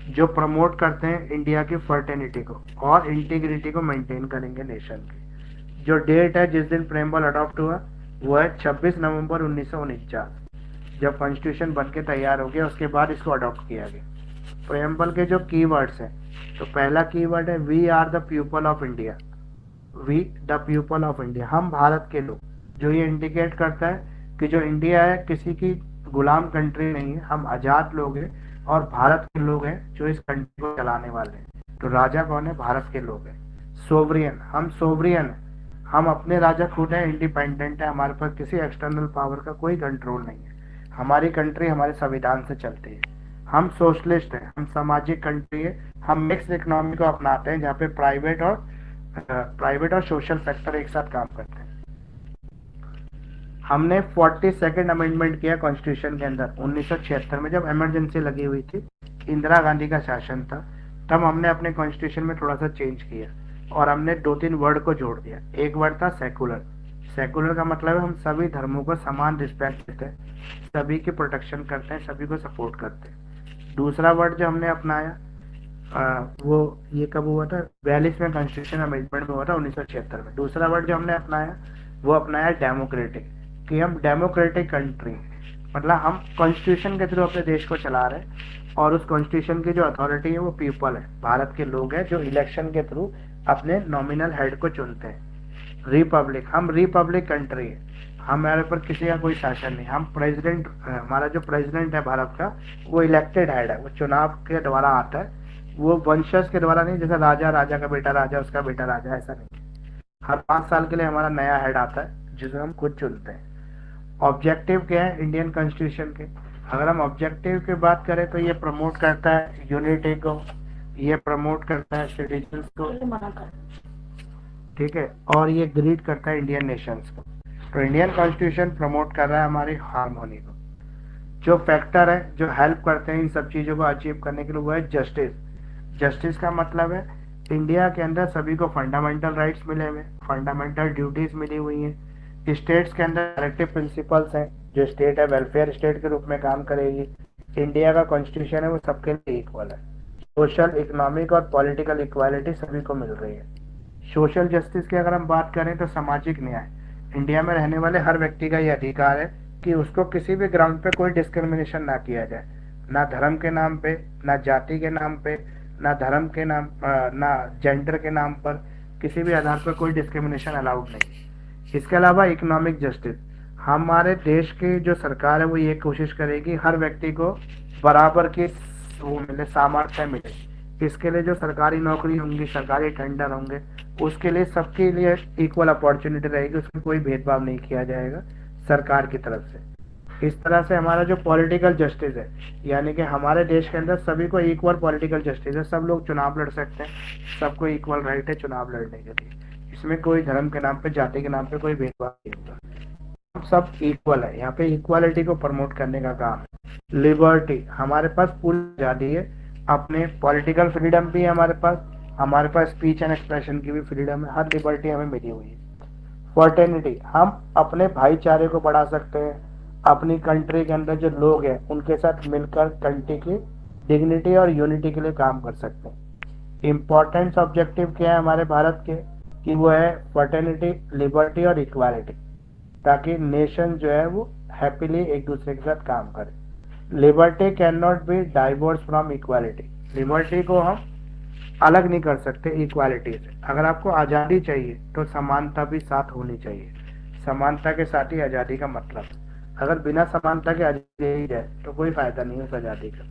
जो प्रमोट करते हैं इंडिया की फर्टेनिटी को और इंटीग्रिटी को मेंटेन करेंगे नेशन की। जो डेट है जिस दिन प्रेम्बल अडॉप्ट हुआ वो है 26 नवंबर 1949, जब कॉन्स्टिट्यूशन बन के तैयार हो गया, उसके बाद इसको अडॉप्ट किया गया। प्रेम्बल के जो कीवर्ड्स हैं, तो पहला कीवर्ड है we are the people of India. We the people of India, हम भारत के लोग। जो ये इंडिकेट करता है कि जो इंडिया है किसी की गुलाम कंट्री नहीं है, हम आजाद लोग हैं और भारत के लोग हैं जो इस कंट्री को चलाने वाले हैं। तो राजा कौन है? भारत के लोग हैं। सोवरियन, हम सोवरियन हैं, हम अपने राजा खुद हैं, इंडिपेंडेंट है, हमारे पास किसी एक्सटर्नल पावर का कोई कंट्रोल नहीं है, हमारी कंट्री हमारे संविधान से चलती है। हम सोशलिस्ट हैं, हम सामाजिक कंट्री है, हम मिक्स इकोनॉमी को अपनाते हैं जहाँ पे प्राइवेट और सोशल फैक्टर एक साथ काम करते हैं। हमने 42nd अमेंडमेंट किया कॉन्स्टिट्यूशन के अंदर 1976 में, जब इमरजेंसी लगी हुई थी, इंदिरा गांधी का शासन था, तब हमने अपने कॉन्स्टिट्यूशन में थोड़ा सा चेंज किया और हमने 2-3 वर्ड को जोड़ दिया। एक वर्ड था सेकुलर। सेकुलर का मतलब है हम सभी धर्मों को समान रिस्पेक्ट देते हैं, सभी की प्रोटेक्शन करते हैं, सभी को सपोर्ट करते हैं। दूसरा वर्ड जो हमने अपनाया वो ये कब हुआ था? 42वें कॉन्स्टिट्यूशन अमेंडमेंट में हुआ था 1976 में। दूसरा वर्ड जो हमने अपनाया वो अपनाया डेमोक्रेटिक, कि हम डेमोक्रेटिक कंट्री, मतलब हम कॉन्स्टिट्यूशन के थ्रू अपने देश को चला रहे हैं और उस कॉन्स्टिट्यूशन की जो अथॉरिटी है वो पीपल है, भारत के लोग हैं, जो इलेक्शन के थ्रू अपने नॉमिनल हेड को चुनते हैं। रिपब्लिक, हम रिपब्लिक कंट्री है, हमारे पर किसी का कोई शासन नहीं। हम प्रेसिडेंट, हमारा जो प्रेसिडेंट है भारत का वो इलेक्टेड हेड है, वो चुनाव के द्वारा आता है, वो वंशज के द्वारा नहीं, जैसे राजा का बेटा राजा, उसका बेटा राजा, ऐसा नहीं। हर 5 साल के लिए हमारा नया हेड आता है जिसे हम खुद चुनते हैं। ऑब्जेक्टिव क्या है इंडियन कॉन्स्टिट्यूशन के? अगर हम ऑब्जेक्टिव की बात करें तो ये प्रमोट करता है यूनिटी को, ये प्रमोट करता है सिटीजन्स को, ठीक है, और ये ग्रीड करता है इंडियन नेशंस को। तो इंडियन कॉन्स्टिट्यूशन प्रमोट कर रहा है हमारी हार्मोनी को। जो फैक्टर है जो हेल्प करते हैं इन सब चीज़ों को अचीव करने के लिए वो है जस्टिस। जस्टिस का मतलब है इंडिया के अंदर सभी को फंडामेंटल राइट्स मिले हुए, फंडामेंटल ड्यूटीज मिली हुई हैं। स्टेट्स के अंदर डायरेक्टिव प्रिंसिपल्स हैं, जो स्टेट है वेलफेयर स्टेट के रूप में काम करेगी। इंडिया का कॉन्स्टिट्यूशन है वो सबके लिए इक्वल है। सोशल, इकोनॉमिक और पॉलिटिकल इक्वालिटी सभी को मिल रही है। सोशल जस्टिस की अगर हम बात करें तो सामाजिक न्याय, इंडिया में रहने वाले हर व्यक्ति का ये अधिकार है कि उसको किसी भी ग्राउंड पे कोई डिस्क्रिमिनेशन ना किया जाए, ना धर्म के नाम पे, ना जाति के नाम पे, ना धर्म के नाम, ना जेंडर के नाम पर, किसी भी आधार पर कोई डिस्क्रिमिनेशन अलाउड नहीं। इसके अलावा इकोनॉमिक जस्टिस, हमारे देश की जो सरकार है वो ये कोशिश करेगी हर व्यक्ति को बराबर की वो मिले, सामर्थ्य मिले। इसके लिए जो सरकारी नौकरी होंगी, सरकारी टेंडर होंगे, उसके लिए सबके लिए इक्वल अपॉर्चुनिटी रहेगी, उसमें कोई भेदभाव नहीं किया जाएगा सरकार की तरफ से। इस तरह से हमारा जो पॉलिटिकल जस्टिस है, यानी कि हमारे देश के अंदर सभी को इक्वल पॉलिटिकल जस्टिस है, सब लोग चुनाव लड़ सकते हैं, सबको इक्वल राइट है चुनाव लड़ने के लिए। इसमें कोई धर्म के नाम पे, जाति के नाम पे कोई भेदभाव नहीं होगा, हम सब इक्वल है। यहाँ पे इक्वालिटी को प्रमोट करने का काम है। लिबर्टी, हमारे पास पूरी आज़ादी है, अपने पॉलिटिकल फ्रीडम भी है हमारे पास स्पीच एंड एक्सप्रेशन की भी फ्रीडम है, हर लिबर्टी हमें मिली हुई है। फर्टेनिटी, हम अपने भाईचारे को बढ़ा सकते हैं, अपनी कंट्री के अंदर जो लोग हैं उनके साथ मिलकर कंट्री की डिग्निटी और यूनिटी के लिए काम कर सकते हैं। इम्पोर्टेंट ऑब्जेक्टिव क्या है हमारे भारत के, कि वो है फर्टेनिटी, लिबर्टी और इक्वालिटी, ताकि नेशन जो है वो हैप्पीली एक दूसरे के साथ काम करे। Liberty can not be divorce from equality, liberty को हम अलग नहीं कर सकते इक्वालिटी से। अगर आपको आज़ादी चाहिए तो समानता भी साथ होनी चाहिए, समानता के साथ ही आज़ादी का मतलब। अगर बिना समानता के आज़ादी ही जाए तो कोई फायदा नहीं है उस आज़ादी का।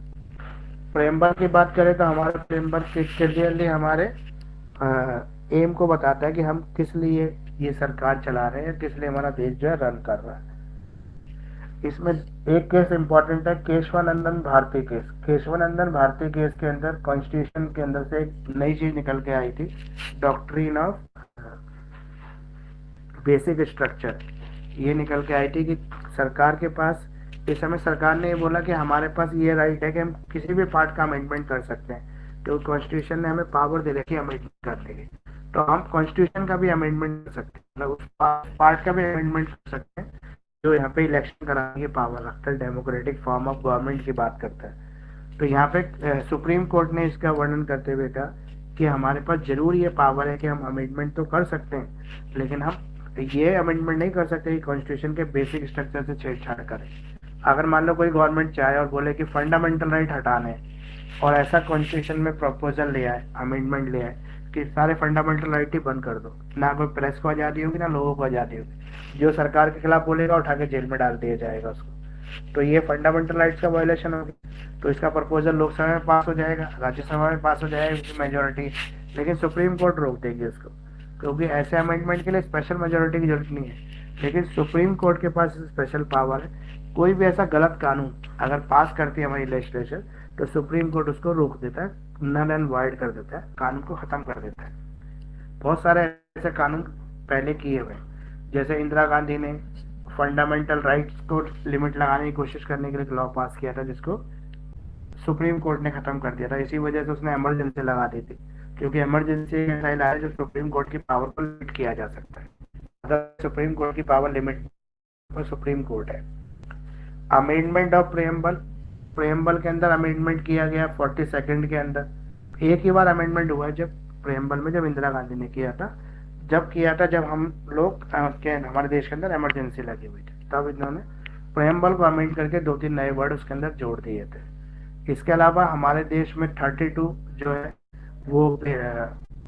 प्रेमबल की बात करें तो हमारा प्रेमबल क्लियरली हमारे एम को बताता है कि हम किस लिए ये सरकार चला रहे हैं, किस लिए हमारा देश जो है रन कर रहा है। इसमें एक केस इंपॉर्टेंट है, केशवानंदन भारती केस। केशवानंदन भारती केस के अंदर कॉन्स्टिट्यूशन के अंदर से एक नई चीज निकल के आई थी, डॉक्ट्रिन ऑफ बेसिक स्ट्रक्चर। ये निकल के आई थी कि सरकार के पास इस समय सरकार ने ये बोला कि हमारे पास ये राइट है कि हम किसी भी पार्ट का अमेंडमेंट कर सकते हैं, तो कॉन्स्टिट्यूशन ने हमें पावर दे रखी है अमेंडमेंट करने की। तो हम कॉन्स्टिट्यूशन का भी अमेंडमेंट कर सकते हैं, मतलब उस पार्ट का भी अमेंडमेंट कर सकते हैं जो यहाँ पे इलेक्शन कराने की पावर रखता है, डेमोक्रेटिक फॉर्म ऑफ गवर्नमेंट की बात करता है। तो यहाँ पे सुप्रीम कोर्ट ने इसका वर्णन करते हुए कहा कि हमारे पास जरूर ये पावर है कि हम अमेंडमेंट तो कर सकते हैं, लेकिन हम ये अमेंडमेंट नहीं कर सकते कि कॉन्स्टिट्यूशन के बेसिक स्ट्रक्चर से छेड़छाड़ करें। अगर मान लो कोई गवर्नमेंट चाहे और बोले कि फंडामेंटल राइट हटाने हैं और ऐसा कॉन्स्टिट्यूशन में प्रपोजल ले आए, अमेंडमेंट ले आए कि सारे फंडामेंटल राइट ही बंद कर दो, ना कोई प्रेस को आज़ादी होगी ना लोगों को आज़ादी होगी, जो सरकार के खिलाफ बोलेगा उठा के जेल में डाल दिया जाएगा उसको, तो ये फंडामेंटल राइट्स का वायलेशन होगी। तो इसका प्रपोजल लोकसभा में पास हो जाएगा, राज्यसभा में पास हो जाएगा उसकी मेजोरिटी, लेकिन सुप्रीम कोर्ट रोक देगी उसको, क्योंकि ऐसे अमेंडमेंट के लिए स्पेशल मेजोरिटी की जरूरत नहीं है। लेकिन सुप्रीम कोर्ट के पास स्पेशल पावर है, कोई भी ऐसा गलत कानून अगर पास करती है हमारी लेजिस्लेचर तो सुप्रीम कोर्ट उसको रोक देता है, नल एंड वाइड कर देता है, कानून को खत्म कर देता है। बहुत सारे ऐसे कानून पहले किए हुए, जैसे इंदिरा गांधी ने फंडामेंटल राइट्स को लिमिट लगाने की कोशिश करने के लिए एक लॉ पास किया था जिसको सुप्रीम कोर्ट ने खत्म कर दिया था। इसी वजह से उसने इमरजेंसी लगा दी थी, क्योंकि इमरजेंसी ऐसा इलाज है जो सुप्रीम कोर्ट की पावर को लिमिट किया जा सकता है। अगर सुप्रीम कोर्ट की पावर लिमिट तो सुप्रीम कोर्ट है। अमेंडमेंट ऑफ प्रेम्बल, प्रेम्बल के अंदर अमेंडमेंट किया गया 42 के अंदर। एक ही बार अमेंडमेंट हुआ है जब प्रेम्बल में, जब इंदिरा गांधी ने किया था, जब हम लोग हमारे देश के अंदर इमरजेंसी लगी हुई थी, तब इन्होंने प्रेम्बल को अमेंड करके 2-3 नए वर्ड उसके अंदर जोड़ दिए थे। इसके अलावा हमारे देश में 32 जो है वो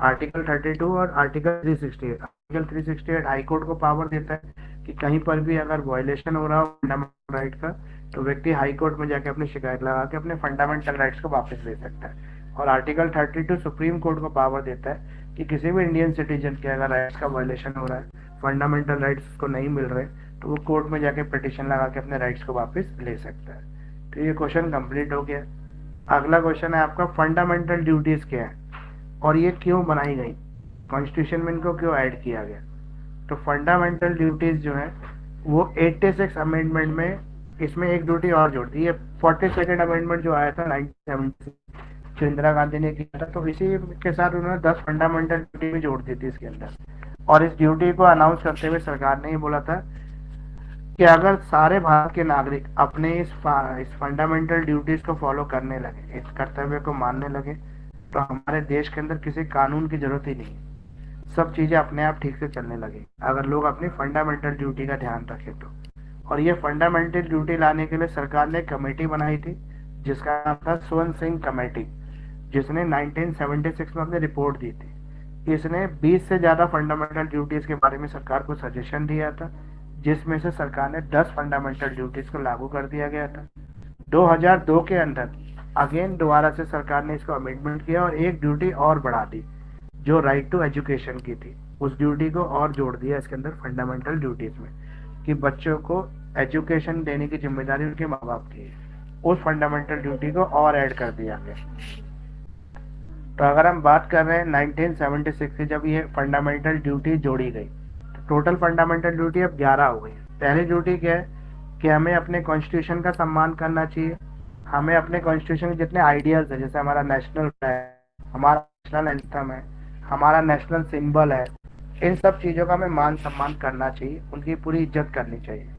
आर्टिकल 32 और आर्टिकल 368, आर्टिकल 368 हाई कोर्ट को पावर देता है कि कहीं पर भी अगर वायलेशन हो रहा हो फंडामेंटल राइट का तो व्यक्ति हाई कोर्ट में जाके अपनी शिकायत लगा के अपने फंडामेंटल राइट्स को वापस ले सकता है। और आर्टिकल 32 सुप्रीम कोर्ट को पावर देता है कि किसी भी इंडियन सिटीजन के अगर राइट्स का वायलेशन हो रहा है, फंडामेंटल राइट्स उसको नहीं मिल रहे, तो वो कोर्ट में जाके पिटिशन लगा के अपने राइट्स को वापस ले सकता है। तो ये क्वेश्चन कंप्लीट हो गया। अगला क्वेश्चन है आपका, फंडामेंटल ड्यूटीज क्या है और ये क्यों बनाई गई, कॉन्स्टिट्यूशन में इनको क्यों ऐड किया गया। तो फंडामेंटल ड्यूटीज जो है वो 86 अमेंडमेंट में इसमें एक ड्यूटी और जोड़ दी है। 42nd अमेंडमेंट जो आया था 1976 जो इंदिरा गांधी ने किया था, तो इसी के साथ उन्होंने 10 फंडामेंटल ड्यूटी भी जोड़ दी थी इसके अंदर। और इस ड्यूटी को अनाउंस करते हुए सरकार ने ये बोला था कि अगर सारे भारत के नागरिक अपने इस फंडामेंटल ड्यूटीज को फॉलो करने लगे, इस कर्तव्य को मानने लगे, तो हमारे देश के अंदर किसी कानून की जरूरत ही नहीं है, सब चीजें अपने आप ठीक से चलने लगी अगर लोग अपनी फंडामेंटल ड्यूटी का ध्यान रखें तो। और ये फंडामेंटल ड्यूटी लाने के लिए सरकार ने कमेटी बनाई थी जिसका नाम था स्वर्ण सिंह कमेटी, जिसने 1976 में अपनी रिपोर्ट दी थी। इसने 20 से ज्यादा फंडामेंटल ड्यूटीज के बारे में सरकार को सजेशन दिया था, जिसमें से सरकार ने 10 फंडामेंटल ड्यूटीज को लागू कर दिया गया था। 2002 के अंदर अगेन दोबारा से सरकार ने इसको अमेंडमेंट किया और एक ड्यूटी और बढ़ा दी जो राइट टू एजुकेशन की थी, उस ड्यूटी को और जोड़ दिया इसके अंदर फंडामेंटल ड्यूटीज में कि बच्चों को एजुकेशन देने की जिम्मेदारी उनके माँ बाप की है, उस फंडामेंटल ड्यूटी को और ऐड कर दिया गया। तो अगर हम बात कर रहे हैं 1976 से जब ये फंडामेंटल ड्यूटी जोड़ी गई, तो टोटल फंडामेंटल ड्यूटी अब 11 हो गई। पहली ड्यूटी क्या है कि हमें अपने कॉन्स्टिट्यूशन का सम्मान करना चाहिए, हमें अपने कॉन्स्टिट्यूशन के जितने आइडियल्स है, जैसे हमारा नेशनल फ्लैग, हमारा नेशनल एंथम है, हमारा नेशनल सिंबल है, इन सब चीज़ों का हमें मान सम्मान करना चाहिए, उनकी पूरी इज्जत करनी चाहिए।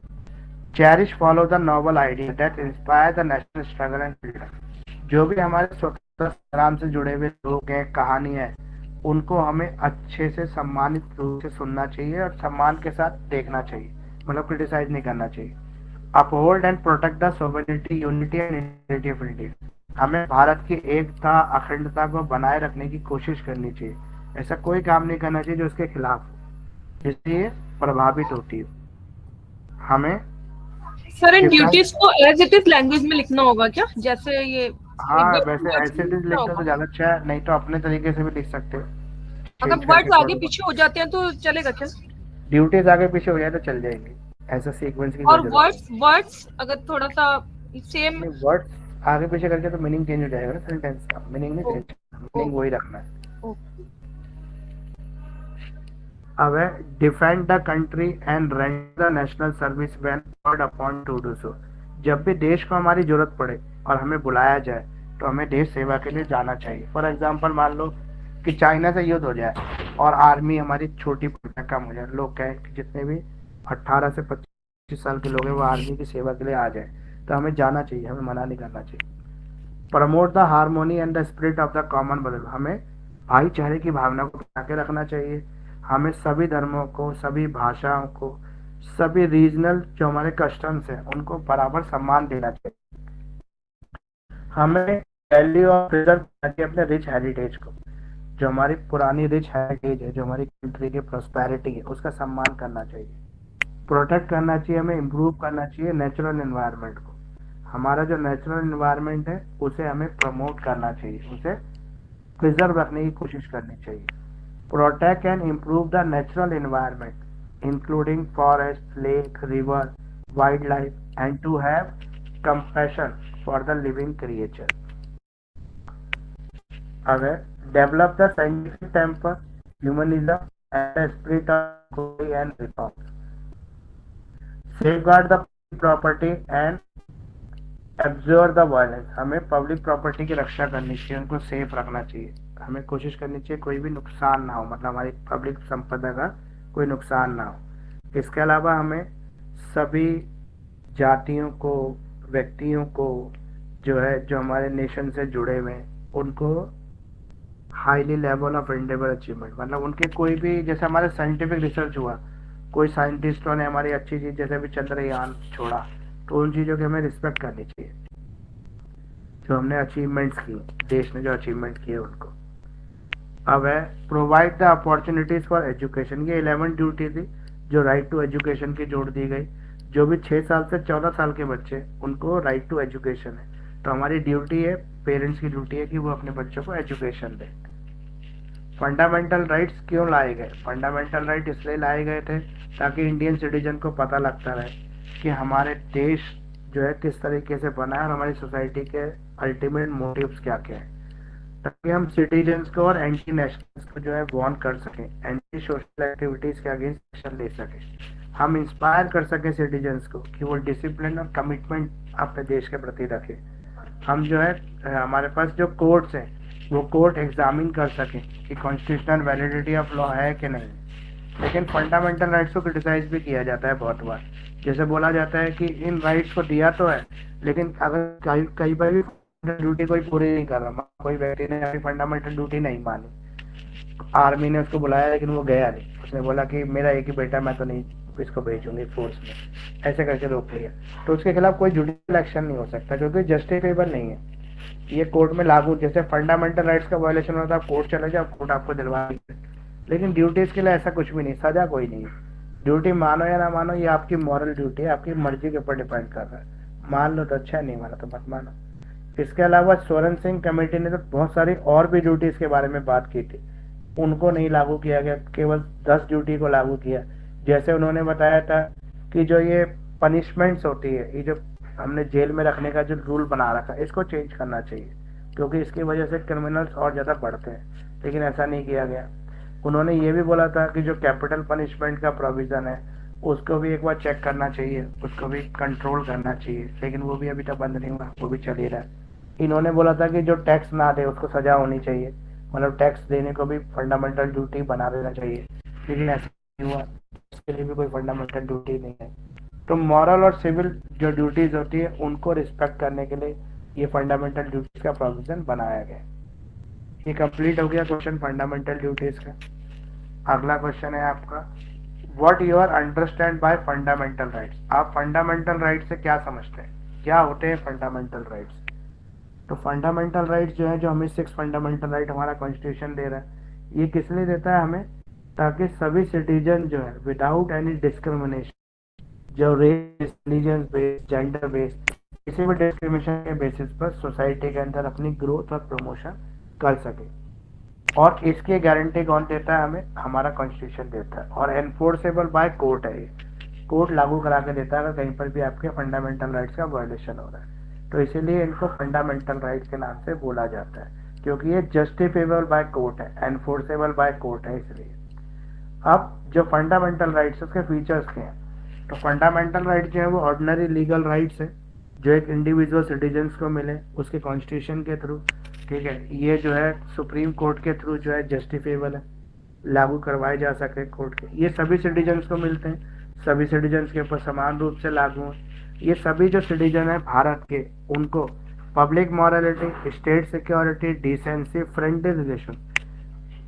Cherish follow the noble idea that inspire the national struggle and freedom. जो भी हमारे स्वतंत्रता संग्राम से जुड़े हुए लोग हैं, कहानियाँ हैं, उनको हमें अच्छे से सम्मानित रूप से सुनना चाहिए और सम्मान के साथ देखना चाहिए, मतलब क्रिटिसाइज नहीं करना चाहिए। Uphold and protect the sovereignty, unity and integrity of India. हमें भारत की एकता, अखंडता को बनाए रखने की कोशिश करनी चाहिए, ऐसा कोई काम नहीं करना चाहिए जो उसके खिलाफ हो, जिससे ये प्रभावित होती है। हमें सर इन डिफरेंट। ड्यूटीज को एज इट इज लैंग्वेज में लिखना होगा क्या, जैसे ये हाँ, एक वैसे वर्ड्स ऐसे में लिख लिखना दो तो होगा? ज्यादा अच्छा है, नहीं तो अपने तरीके से भी लिख सकते हो, चेंज अगर करके वर्ड्स आगे थोड़ा बहुत। पीछे हो जाते हैं तो चलेगा क्या? ड्यूटीज आगे पीछे हो जाए तो चल जाएंगी, ऐसा सीक्वेंस की कोई और जरूरत नहीं। वर्ड्स वर्ड्स अगर थोड़ा सा सेम। नहीं, वर्ड्स आगे पीछे करके तो मीनिंग चेंज हो जाएगा ना, सेंटेंस का मीनिंग नहीं ओ, चेंज, ओ, मीनिंग वही रखना है। ओ, अब है defend the country and render the national service when called upon two do so. जब भी देश को हमारी जरूरत पड़े और हमें बुलाया जाए तो हमें देश सेवा के लिए जाना चाहिए। फॉर एग्जाम्पल मान लो कि चाइना से युद्ध हो जाए और आर्मी हमारी छोटी कम हो जाए, लोग कहें कि जितने भी 18 से 25 साल के लोग हैं वो आर्मी की सेवा के लिए आ जाए, तो हमें जाना चाहिए, हमें मना नहीं करना चाहिए। Promote the harmony and the spirit of the common wealth. हमें भाईचारे की भावना को बना के रखना चाहिए। हमें सभी धर्मों को, सभी भाषाओं को, सभी रीजनल जो हमारे कस्टम्स हैं उनको बराबर सम्मान देना चाहिए। हमें वैल्यू और प्रिजर्व करना चाहिए अपने रिच हेरिटेज को, जो हमारी पुरानी रिच हेरिटेज है, जो हमारी कंट्री की प्रॉस्पेरिटी है, उसका सम्मान करना चाहिए। प्रोटेक्ट करना चाहिए, हमें इम्प्रूव करना चाहिए नेचुरल एनवायरनमेंट को। हमारा जो नेचुरल एनवायरनमेंट है उसे हमें प्रमोट करना चाहिए, उसे प्रिजर्व रखने की कोशिश करनी चाहिए। Protect and improve the natural environment including forest, lake, river, wild life and to have compassion for the living creature. अगर develop the scientific temper, humanism and spirit of glory and reform. Safeguard the property and absorb the violence. हमें public property की रक्षा करनी चाहिए, उनको safe रखना चाहिए। हमें कोशिश करनी चाहिए कोई भी नुकसान ना हो, मतलब हमारी पब्लिक संपदा का कोई नुकसान ना हो। इसके अलावा हमें सभी जातियों को, व्यक्तियों को जो है, जो हमारे नेशन से जुड़े हुए हैं, उनको हाईली लेवल ऑफ इंडेबल अचीवमेंट, मतलब उनके कोई भी, जैसे हमारे साइंटिफिक रिसर्च हुआ, कोई साइंटिस्टों ने हमारी अच्छी चीज जैसे अभी चंद्रयान छोड़ा, तो उन चीज़ों की हमें रिस्पेक्ट करनी चाहिए, जो हमने अचीवमेंट्स की, देश ने जो अचीवमेंट किए उनको। अब है provide the opportunities for education. ये 11 ड्यूटी थी जो राइट टू एजुकेशन की जोड़ दी गई। जो भी 6 साल से 14 साल के बच्चे, उनको राइट टू एजुकेशन है, तो हमारी ड्यूटी है, पेरेंट्स की ड्यूटी है कि वो अपने बच्चों को एजुकेशन दें। फंडामेंटल राइट्स क्यों लाए गए? फंडामेंटल राइट इसलिए लाए गए थे ताकि इंडियन सिटीजन को पता लगता रहे कि हमारे देश जो है किस तरीके से बना है और हमारी सोसाइटी के अल्टीमेट मोटिव्स क्या क्या है, ताकि हम सिटीजन्स को और एंटी नेशनल्स को जो है वार्न कर सकें, एंटी सोशल एक्टिविटीज के अगेंस्ट एक्शन ले सकें। हम इंस्पायर कर सकें सिटीजन्स को कि वो डिसिप्लिन और कमिटमेंट अपने देश के प्रति रखें। हम जो है, हमारे पास जो कोर्ट्स हैं वो कोर्ट एग्जामिन कर सकें कि कॉन्स्टिट्यूशनल वैलिडिटी ऑफ लॉ है कि नहीं। लेकिन फंडामेंटल राइट्स को क्रिटिसाइज भी किया जाता है बहुत बार। जैसे बोला जाता है कि इन राइट्स को दिया तो है, लेकिन अगर कई बार भी ड्यूटी कोई पूरी नहीं कर रहा, कोई व्यक्ति ने अपनी फंडामेंटल ड्यूटी नहीं मानी, आर्मी ने उसको बुलाया लेकिन वो गया नहीं, उसने बोला कि मेरा एक ही बेटा, मैं तो नहीं इसको भेजूंगी फोर्स में, ऐसे करके रोक लिया, तो उसके खिलाफ कोई जुडिशियल एक्शन नहीं हो सकता क्योंकि जस्टिफिकेबल नहीं है। ये कोर्ट में लागू, जैसे फंडामेंटल राइट्स का वायलेशन होता है, आप कोर्ट चले जाओ, कोर्ट आपको दिलवा देगी। लेकिन ड्यूटीज के लिए ऐसा कुछ भी नहीं, सजा कोई नहीं है। ड्यूटी मानो या ना मानो, ये आपकी मॉरल ड्यूटी है, आपकी मर्जी के ऊपर डिपेंड कर रहा है। मान लो तो अच्छा, नहीं माना तो मत मानो। इसके अलावा सोरेन सिंह कमेटी ने तो बहुत सारी और भी ड्यूटीज के बारे में बात की थी, उनको नहीं लागू किया गया, केवल 10 ड्यूटी को लागू किया। जैसे उन्होंने बताया था कि जो ये पनिशमेंट्स होती है, ये जो हमने जेल में रखने का जो रूल बना रखा है, इसको चेंज करना चाहिए क्योंकि इसकी वजह से क्रिमिनल्स और ज़्यादा बढ़ते हैं, लेकिन ऐसा नहीं किया गया। उन्होंने ये भी बोला था कि जो कैपिटल पनिशमेंट का प्रोविज़न है उसको भी एक बार चेक करना चाहिए, उसको भी कंट्रोल करना चाहिए, लेकिन वो भी अभी तक बंद नहीं हुआ, वो भी चल ही रहा है। इन्होंने बोला था कि जो टैक्स ना दे उसको सजा होनी चाहिए, मतलब टैक्स देने को भी फंडामेंटल ड्यूटी बना देना चाहिए, लेकिन ऐसा नहीं हुआ, इसके लिए भी कोई फंडामेंटल ड्यूटी नहीं है। तो मॉरल और सिविल जो ड्यूटीज होती है उनको रिस्पेक्ट करने के लिए ये फंडामेंटल ड्यूटीज का प्रोविजन बनाया गया। ये कंप्लीट हो गया क्वेश्चन फंडामेंटल ड्यूटीज का। अगला क्वेश्चन है आपका, what you are understand by fundamental rights. आप फंडामेंटल राइट्स से क्या समझते हैं, क्या होते हैं फंडामेंटल राइट्स? तो फंडामेंटल राइट्स जो है, जो हमें 6 फंडामेंटल राइट हमारा कॉन्स्टिट्यूशन दे रहा है, ये किस लिए देता है हमें? ताकि सभी सिटीजन जो है विदाउट एनी डिस्क्रिमिनेशन जो race, religion based, gender based, किसी भी डिस्क्रिमिनेशन के बेसिस पर सोसाइटी के अंदर अपनी ग्रोथ और प्रमोशन कर सके। और इसकी गारंटी कौन देता है हमें? हमारा कॉन्स्टिट्यूशन देता है, और एनफोर्सेबल बाय कोर्ट है। ये कोर्ट लागू करा के देता है अगर कहीं पर भी आपके फंडामेंटल राइट्स का वायलेशन हो रहा है। तो इसीलिए इनको फंडामेंटल राइट्स के नाम से बोला जाता है, क्योंकि ये जस्टिफेबल बाय कोर्ट है, एनफोर्सेबल बाय कोर्ट है इसलिए। अब जो फंडामेंटल राइट्स उसके फीचर्स क्या हैं? तो फंडामेंटल राइट्स जो है वो ऑर्डिनरी लीगल राइट्स है जो एक इंडिविजुअल सिटीजन्स को मिले उसके कॉन्स्टिट्यूशन के थ्रू। ठीक है, ये जो है सुप्रीम कोर्ट के थ्रू जो है जस्टिफेबल है, लागू करवाए जा सके कोर्ट के। ये सभी सिटीजन्स को मिलते हैं, सभी सिटीजन्स के ऊपर समान रूप से लागू हैं। ये सभी जो सिटीजन है भारत के, उनको public morality, state security, decency, friendly relation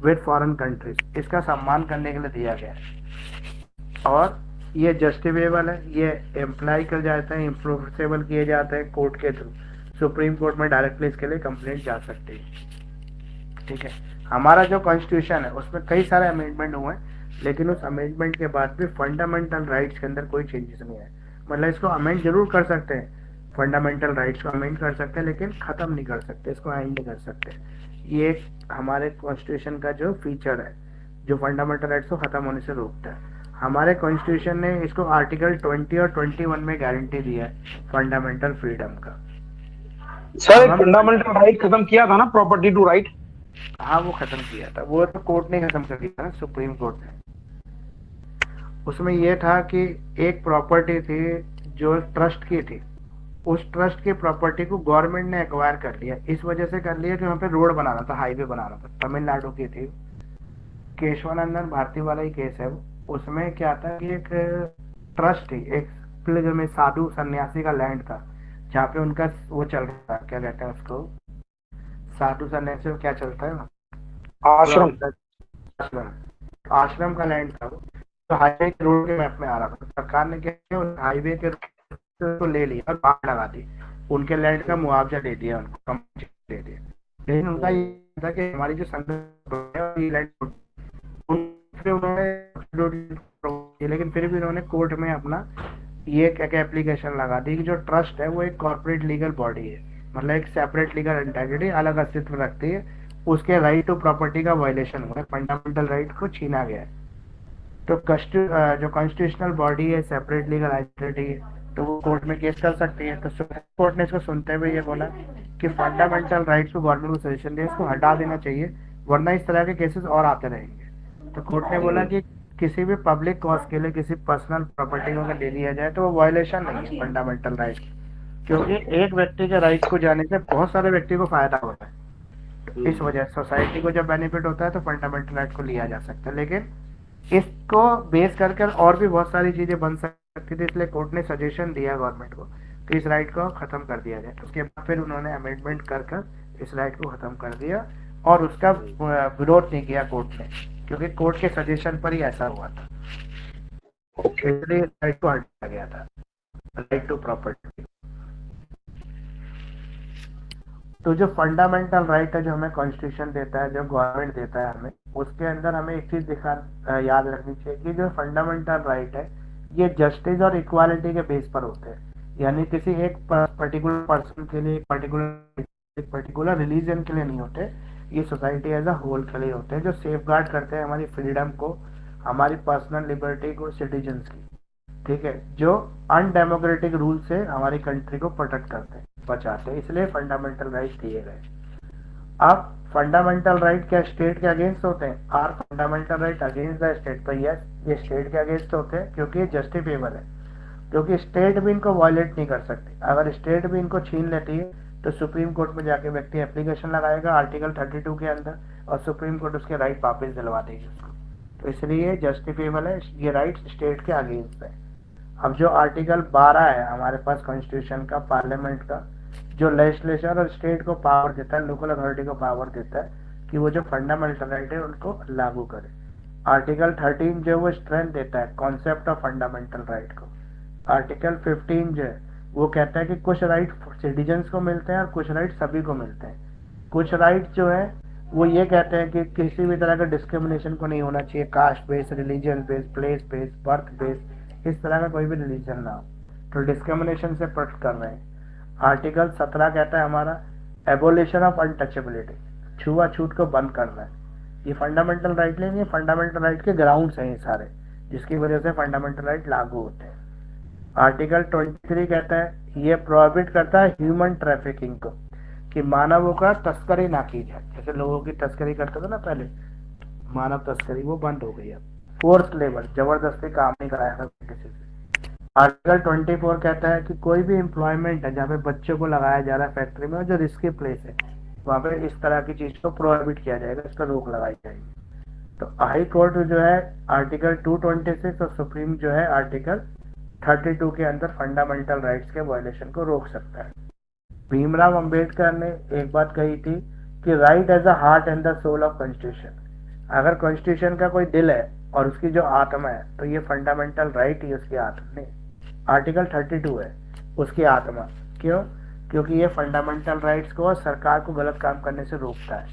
with foreign countries, इसका सम्मान करने के लिए दिया गया है। और ये जस्टिफेबल है, ये एम्प्लाई कर जाता है, इम्प्रोसेबल किए जाते हैं कोर्ट के थ्रू। सुप्रीम कोर्ट में डायरेक्टली इसके लिए कंप्लेंट जा सकती है। ठीक है, हमारा जो कॉन्स्टिट्यूशन है उसमें कई सारे अमेंडमेंट हुए हैं, लेकिन उस अमेंडमेंट के बाद भी फंडामेंटल राइट्स के अंदर कोई चेंजेस नहीं है। मतलब इसको अमेंड जरूर कर सकते हैं, फंडामेंटल राइट्स को अमेंड कर सकते हैं, लेकिन ख़त्म नहीं कर सकते, इसको एंड नहीं कर सकते। ये एक हमारे कॉन्स्टिट्यूशन का जो फीचर है जो फंडामेंटल राइट्स को ख़त्म होने से रोकता है। हमारे कॉन्स्टिट्यूशन ने इसको आर्टिकल 20 और 21 में गारंटी दिया है फंडामेंटल फ्रीडम का। सर एक फंडामेंटल राइट खत्म किया था ना, प्रॉपर्टी टू राइट। हाँ, वो खत्म किया था, वो तो कोर्ट ने खत्म कर दिया ना, सुप्रीम कोर्ट ने। उसमें ये था कि एक प्रॉपर्टी थी जो ट्रस्ट की थी, उस ट्रस्ट की प्रॉपर्टी को गवर्नमेंट ने एक्वायर कर लिया। इस वजह से कर लिया कि वहाँ पे रोड बनाना था, हाईवे बनाना था, तमिलनाडु की थी। केशवानंदन भारती वाला ही केस है वो। उसमें क्या था कि एक ट्रस्ट थी, एक में साधु सन्यासी का लैंड था जहाँ पे उनका वो चल रहा था, क्या कहते हैं उसको, साधु सन्यासी को क्या चलता है, आश्रम। आश्रम, आश्रम का लैंड था वो। तो हाईवे के रोड के मैप में आ रहा था, सरकार ने क्या किया, उस हाईवे के तो ले लिया और बाढ़ लगा दी, उनके लैंड का मुआवजा दे दिया, उनको कम्पनसेशन दे दिया। लेकिन उनका ये था कि हमारी जो लैंड उन्होंने, लेकिन फिर भी उन्होंने कोर्ट में अपना ये क्या एप्लीकेशन लगा दी कि जो ट्रस्ट है वो एक कॉर्पोरेट लीगल बॉडी है, मतलब एक सेपरेट लीगल एंटिटी, अलग अस्तित्व रखती है, उसके राइट टू प्रॉपर्टी का वायलेशन हुआ है, फंडामेंटल राइट को छीना गया है। तो जो कॉन्स्टिट्यूशनल बॉडी है, सेपरेट लीगल एंटिटी है, तो वो कोर्ट में केस कर सकती है। तो सुप्रीम कोर्ट ने इसको सुनते हुए ये बोला कि फंडामेंटल राइट्स को गवर्नमेंट को सजेशन दिया, इसको हटा देना चाहिए, वरना इस तरह के केसेस और आते रहेंगे। तो कोर्ट ने बोला कि किसी भी पब्लिक कॉज के लिए किसी पर्सनल प्रॉपर्टी को अगर ले लिया जाए तो वो वायलेशन नहीं है फंडामेंटल राइट, क्योंकि एक व्यक्ति के राइट को जाने से बहुत सारे व्यक्ति को फायदा होता है। तो इस वजह से सोसाइटी को जब बेनिफिट होता है तो फंडामेंटल राइट को लिया जा सकता है, लेकिन इसको बेस करके और भी बहुत सारी चीजें बन सकती थी, इसलिए कोर्ट ने सजेशन दिया गवर्नमेंट को कि इस राइट को खत्म कर दिया जाए। उसके बाद फिर उन्होंने अमेंडमेंट कर इस राइट को खत्म कर दिया, और उसका विरोध नहीं किया कोर्ट ने, क्योंकि कोर्ट के सजेशन पर ही ऐसा हुआ था। इसलिए राइट को हटाया गया था, राइट टू प्रॉपर्टी। तो जो फंडामेंटल राइट है जो हमें कॉन्स्टिट्यूशन देता है, जो गवर्नमेंट देता है हमें, उसके अंदर हमें एक चीज याद रखनी चाहिए कि जो फंडामेंटल राइट है ये जस्टिस और इक्वालिटी के बेस पर होते हैं, यानी किसी एक पर्टिकुलर पर्सन के लिए, एक पर्टिकुलर रिलीजन के लिए नहीं होते, ये सोसाइटी एज अ होल के लिए होते हैं, जो सेफ गार्ड करते हैं हमारी फ्रीडम को, हमारी पर्सनल लिबर्टी को, सिटीजन्स की। ठीक है, जो अनडेमोक्रेटिक रूल से हमारी कंट्री को प्रोटेक्ट करते हैं, बचाते हैं, इसलिए फंडामेंटल राइट दिए गए। अब फंडामेंटल राइट क्या स्टेट के अगेंस्ट होते हैं? Are fundamental right against the state? तो यस, ये स्टेट के अगेंस्ट होते हैं, क्योंकि ये जस्टिफेबल है, क्योंकि स्टेट भी इनको वायलेट नहीं कर सकती। अगर स्टेट भी इनको छीन लेती है तो सुप्रीम कोर्ट में जाके व्यक्ति एप्लीकेशन लगाएगा आर्टिकल 32 के अंदर, और सुप्रीम कोर्ट उसके राइट वापस दिलवा देगी उसको। तो इसलिए जस्टिफेबल है, ये राइट स्टेट के अगेंस्ट है। अब जो आर्टिकल 12 है हमारे पास कॉन्स्टिट्यूशन का, पार्लियामेंट का, जो लेजिस्लेचर और स्टेट को पावर देता है, लोकल अथॉरिटी को पावर देता है कि वो जो फंडामेंटल राइट है उनको लागू करे। आर्टिकल 13 जो वो स्ट्रेंथ देता है कॉन्सेप्ट ऑफ फंडामेंटल राइट को। आर्टिकल 15 जो है वो कहता है कि कुछ राइट सिटीजन्स को मिलते हैं और कुछ राइट सभी को मिलते हैं। कुछ राइट जो है वो ये कहते हैं कि किसी भी तरह का डिस्क्रिमिनेशन को नहीं होना चाहिए, caste base, religion base, place base, birth base, इस तरह का कोई भी रिलीजन ना हो, तो डिस्क्रिमिनेशन से प्रोटेक्ट कर रहे हैं। आर्टिकल 17 कहता है हमारा एबोलिशन ऑफ अनटचेबिलिटी, छुआछूत को बंद करना है। ये फंडामेंटल राइट नहीं है, फंडामेंटल राइट के ग्राउंड्स हैं ये सारे, जिसकी वजह से फंडामेंटल राइट लागू होते हैं। आर्टिकल 23 कहता है ये प्रोहिबिट करता है ह्यूमन ट्रैफिकिंग को, कि मानवों का तस्करी ना की जाए। जैसे लोगों की तस्करी करते थे ना पहले, मानव तस्करी वो बंद हो गई अब। फोर्स लेबर, जबरदस्ती काम नहीं कराया था किसी से। आर्टिकल 24 कहता है कि कोई भी एम्प्लॉयमेंट है जहाँ पे बच्चों को लगाया जा रहा है फैक्ट्री में और जो रिस्की प्लेस है, वहाँ पे इस तरह की चीज को प्रोहिबिट किया जाएगा, इस पर रोक लगाई जाएगी। तो हाई कोर्ट जो है आर्टिकल 226 और सुप्रीम जो है आर्टिकल 32 के अंदर फंडामेंटल राइट्स के वायलेशन को रोक सकता है। भीमराव अंबेडकर ने एक बात कही थी कि right as a heart and the soul of constitution. अगर कॉन्स्टिट्यूशन का कोई दिल है और उसकी जो आत्मा है, तो ये फंडामेंटल राइट ही उसकी आत्मा नहीं, आर्टिकल 32 है उसकी आत्मा। क्यों? क्योंकि ये फंडामेंटल राइट्स को और सरकार को गलत काम करने से रोकता है,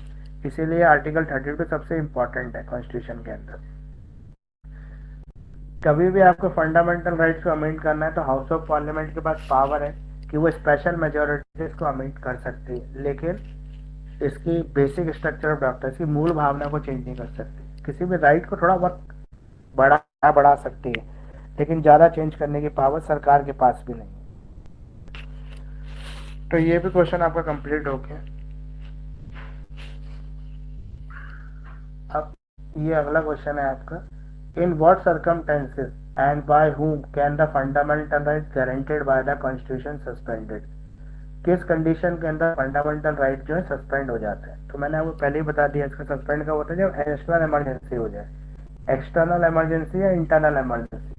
इसीलिए आर्टिकल 32 सबसे इम्पोर्टेंट है कॉन्स्टिट्यूशन के अंदर। कभी भी आपको फंडामेंटल राइट्स को अमेंड करना है तो हाउस ऑफ पार्लियामेंट के पास पावर है कि वो स्पेशल मेजोरिटी से इसको अमेंड कर सकती है, लेकिन इसकी बेसिक स्ट्रक्चर ऑफ डॉक्टर्स की मूल भावना को चेंज नहीं कर सकती। किसी भी राइट को थोड़ा बहुत बढ़ा सकती है, लेकिन ज्यादा चेंज करने की पावर सरकार के पास भी नहीं है। तो ये भी क्वेश्चन आपका कंप्लीट हो गया। अब ये अगला क्वेश्चन है आपका, in what circumstances and by whom can the fundamental right guaranteed by the constitution suspended. किस कंडीशन के अंदर फंडामेंटल राइट जो है सस्पेंड हो जाते हैं? तो मैंने आपको पहले ही बता दिया, इसका सस्पेंड कब होता है? जब नेशनल इमरजेंसी हो जाए, एक्सटर्नल इमरजेंसी या इंटरनल इमरजेंसी।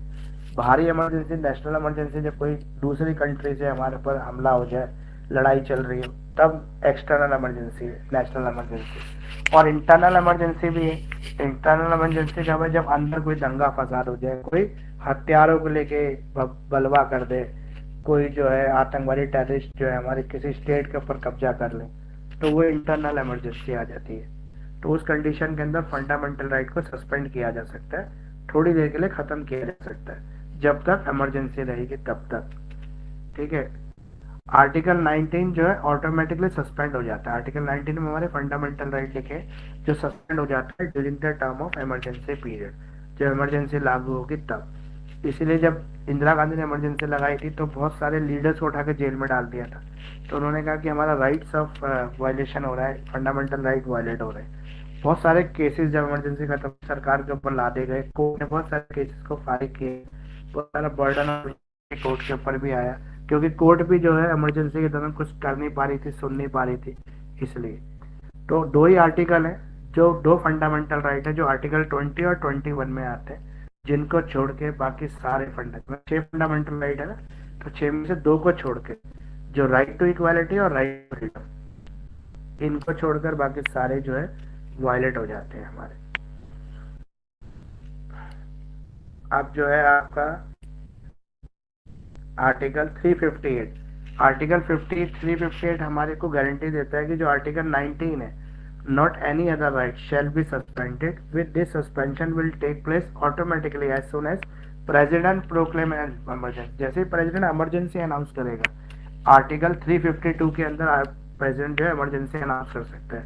बाहरी इमरजेंसी, नेशनल इमरजेंसी, जब कोई दूसरी कंट्री से हमारे पर हमला हो जाए, लड़ाई चल रही है, तब एक्सटर्नल इमरजेंसी है, नेशनल इमरजेंसी। और इंटरनल इमरजेंसी भी है। इंटरनल इमरजेंसी कब है? जब अंदर कोई दंगा फसाद हो जाए, कोई हथियारों को लेके बलवा कर दे, कोई जो है आतंकवादी टेररिस्ट जो है हमारे किसी स्टेट के ऊपर कब्जा कर ले, तो वो इंटरनल इमरजेंसी आ जाती है। तो उस कंडीशन के अंदर फंडामेंटल राइट को सस्पेंड किया जा सकता है, थोड़ी देर के लिए खत्म किया जा सकता है, जब तक इमरजेंसी रहेगी तब तक। ठीक है। आर्टिकल 19 जो है ऑटोमेटिकली सस्पेंड हो जाता है। आर्टिकल 19 में हमारे फंडामेंटल राइट लिखे जो सस्पेंड हो जाता है during the term of emergency period, जब इमरजेंसी लागू होगी तब। इसीलिए जब इंदिरा गांधी ने इमरजेंसी लगाई थी तो बहुत सारे लीडर्स को उठा के जेल में डाल दिया था। तो उन्होंने कहा कि हमारा राइट्स ऑफ वायलेशन हो रहा है, फंडामेंटल राइट वायलेट हो रहे हैं। बहुत सारे केसेस जब इमरजेंसी खत्म सरकार के ऊपर लादे गए, कोर्ट ने बहुत सारे केसेस को फारिग किए, बहुत सारा बर्डन कोर्ट के ऊपर भी आया, क्योंकि कोर्ट भी जो है इमरजेंसी के दौरान कुछ कर नहीं पा रही थी, सुन नहीं पा रही थी। इसलिए तो दो ही आर्टिकल है, जो दो फंडामेंटल राइट है जो आर्टिकल 20 और 21 में आते हैं, जिनको छोड़ के बाकी सारे छह फंडामेंटल राइट है ना, तो 6 में से 2 को छोड़ के, जो राइट टू इक्वालिटी और राइट टू फ्रीडम, इनको छोड़कर बाकी सारे जो है वायलेट हो जाते हैं हमारे। अब जो है आपका आर्टिकल 358 हमारे को गारंटी देता है कि जो आर्टिकल 19 है, not any other right shall be suspended, with this suspension will take place automatically as soon as president proclaim an emergency। जैसे ही प्रेसिडेंट इमरजेंसी अनाउंस करेगा, आर्टिकल 352 के अंदर प्रेसिडेंट जो है इमरजेंसी अनाउंस कर सकता है,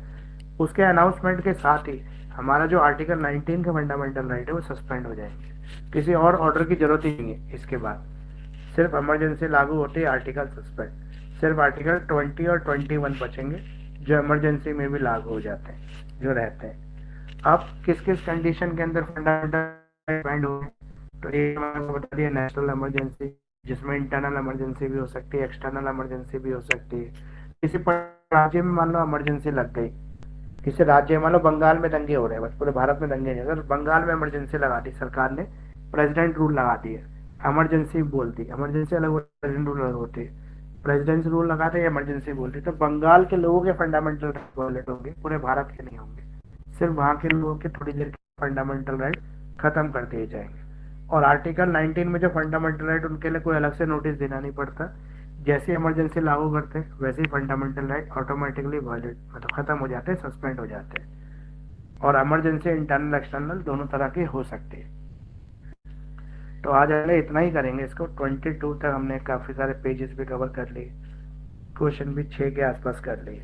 उसके अनाउंसमेंट के साथ ही हमारा जो आर्टिकल 19 का फंडामेंटल राइट है वो सस्पेंड हो जाएंगे। किसी और ऑर्डर की जरूरत ही नहीं है। इसके बाद सिर्फ इमरजेंसी लागू होती है, आर्टिकल सस्पेंड। सिर्फ आर्टिकल 20 और 21 बचेंगे जो इमरजेंसी में भी लागू हो जाते हैं, जो रहते हैं। अब किस किस कंडीशन के अंदर फंडामेंटल राइट हो, तो ये मैंने बता दिया, नेशनल इमरजेंसी, जिसमें इंटरनल इमरजेंसी भी हो सकती है, एक्सटर्नल इमरजेंसी भी हो सकती है। किसी राज्य में मान लो इमरजेंसी लग गई, किसी राज्य मान लो बंगाल में दंगे हो रहे हैं, बस पूरे भारत में दंगे नहीं, अगर बंगाल में इमरजेंसी लगा दी सरकार ने, प्रेसिडेंट रूल लगा दिया, इमरजेंसी बोल दी, इमरजेंसी अलग होती है, प्रेसिडेंट रूल अलग होती है, प्रेसिडेंट रूल लगाते हैं, इमरजेंसी बोलती है, तो बंगाल के लोगों के फंडामेंटल राइट वायलेट होंगे, पूरे भारत के नहीं होंगे। सिर्फ वहाँ के लोगों के थोड़ी देर के फंडामेंटल राइट खत्म कर दिए जाएंगे। और आर्टिकल 19 में जो फंडामेंटल राइट, उनके लिए कोई अलग से नोटिस देना नहीं पड़ता, जैसे इमरजेंसी लागू करते हैं वैसे ही फंडामेंटल राइट ऑटोमेटिकली वायलेट मतलब खत्म हो जाते हैं, सस्पेंड हो जाते हैं। और इमरजेंसी इंटरनल एक्सटर्नल दोनों तरह की हो सकती है। तो आज हमने इतना ही करेंगे इसको। 22 तक हमने काफ़ी सारे पेजेस भी कवर कर लिए, क्वेश्चन भी 6 के आसपास कर लिए।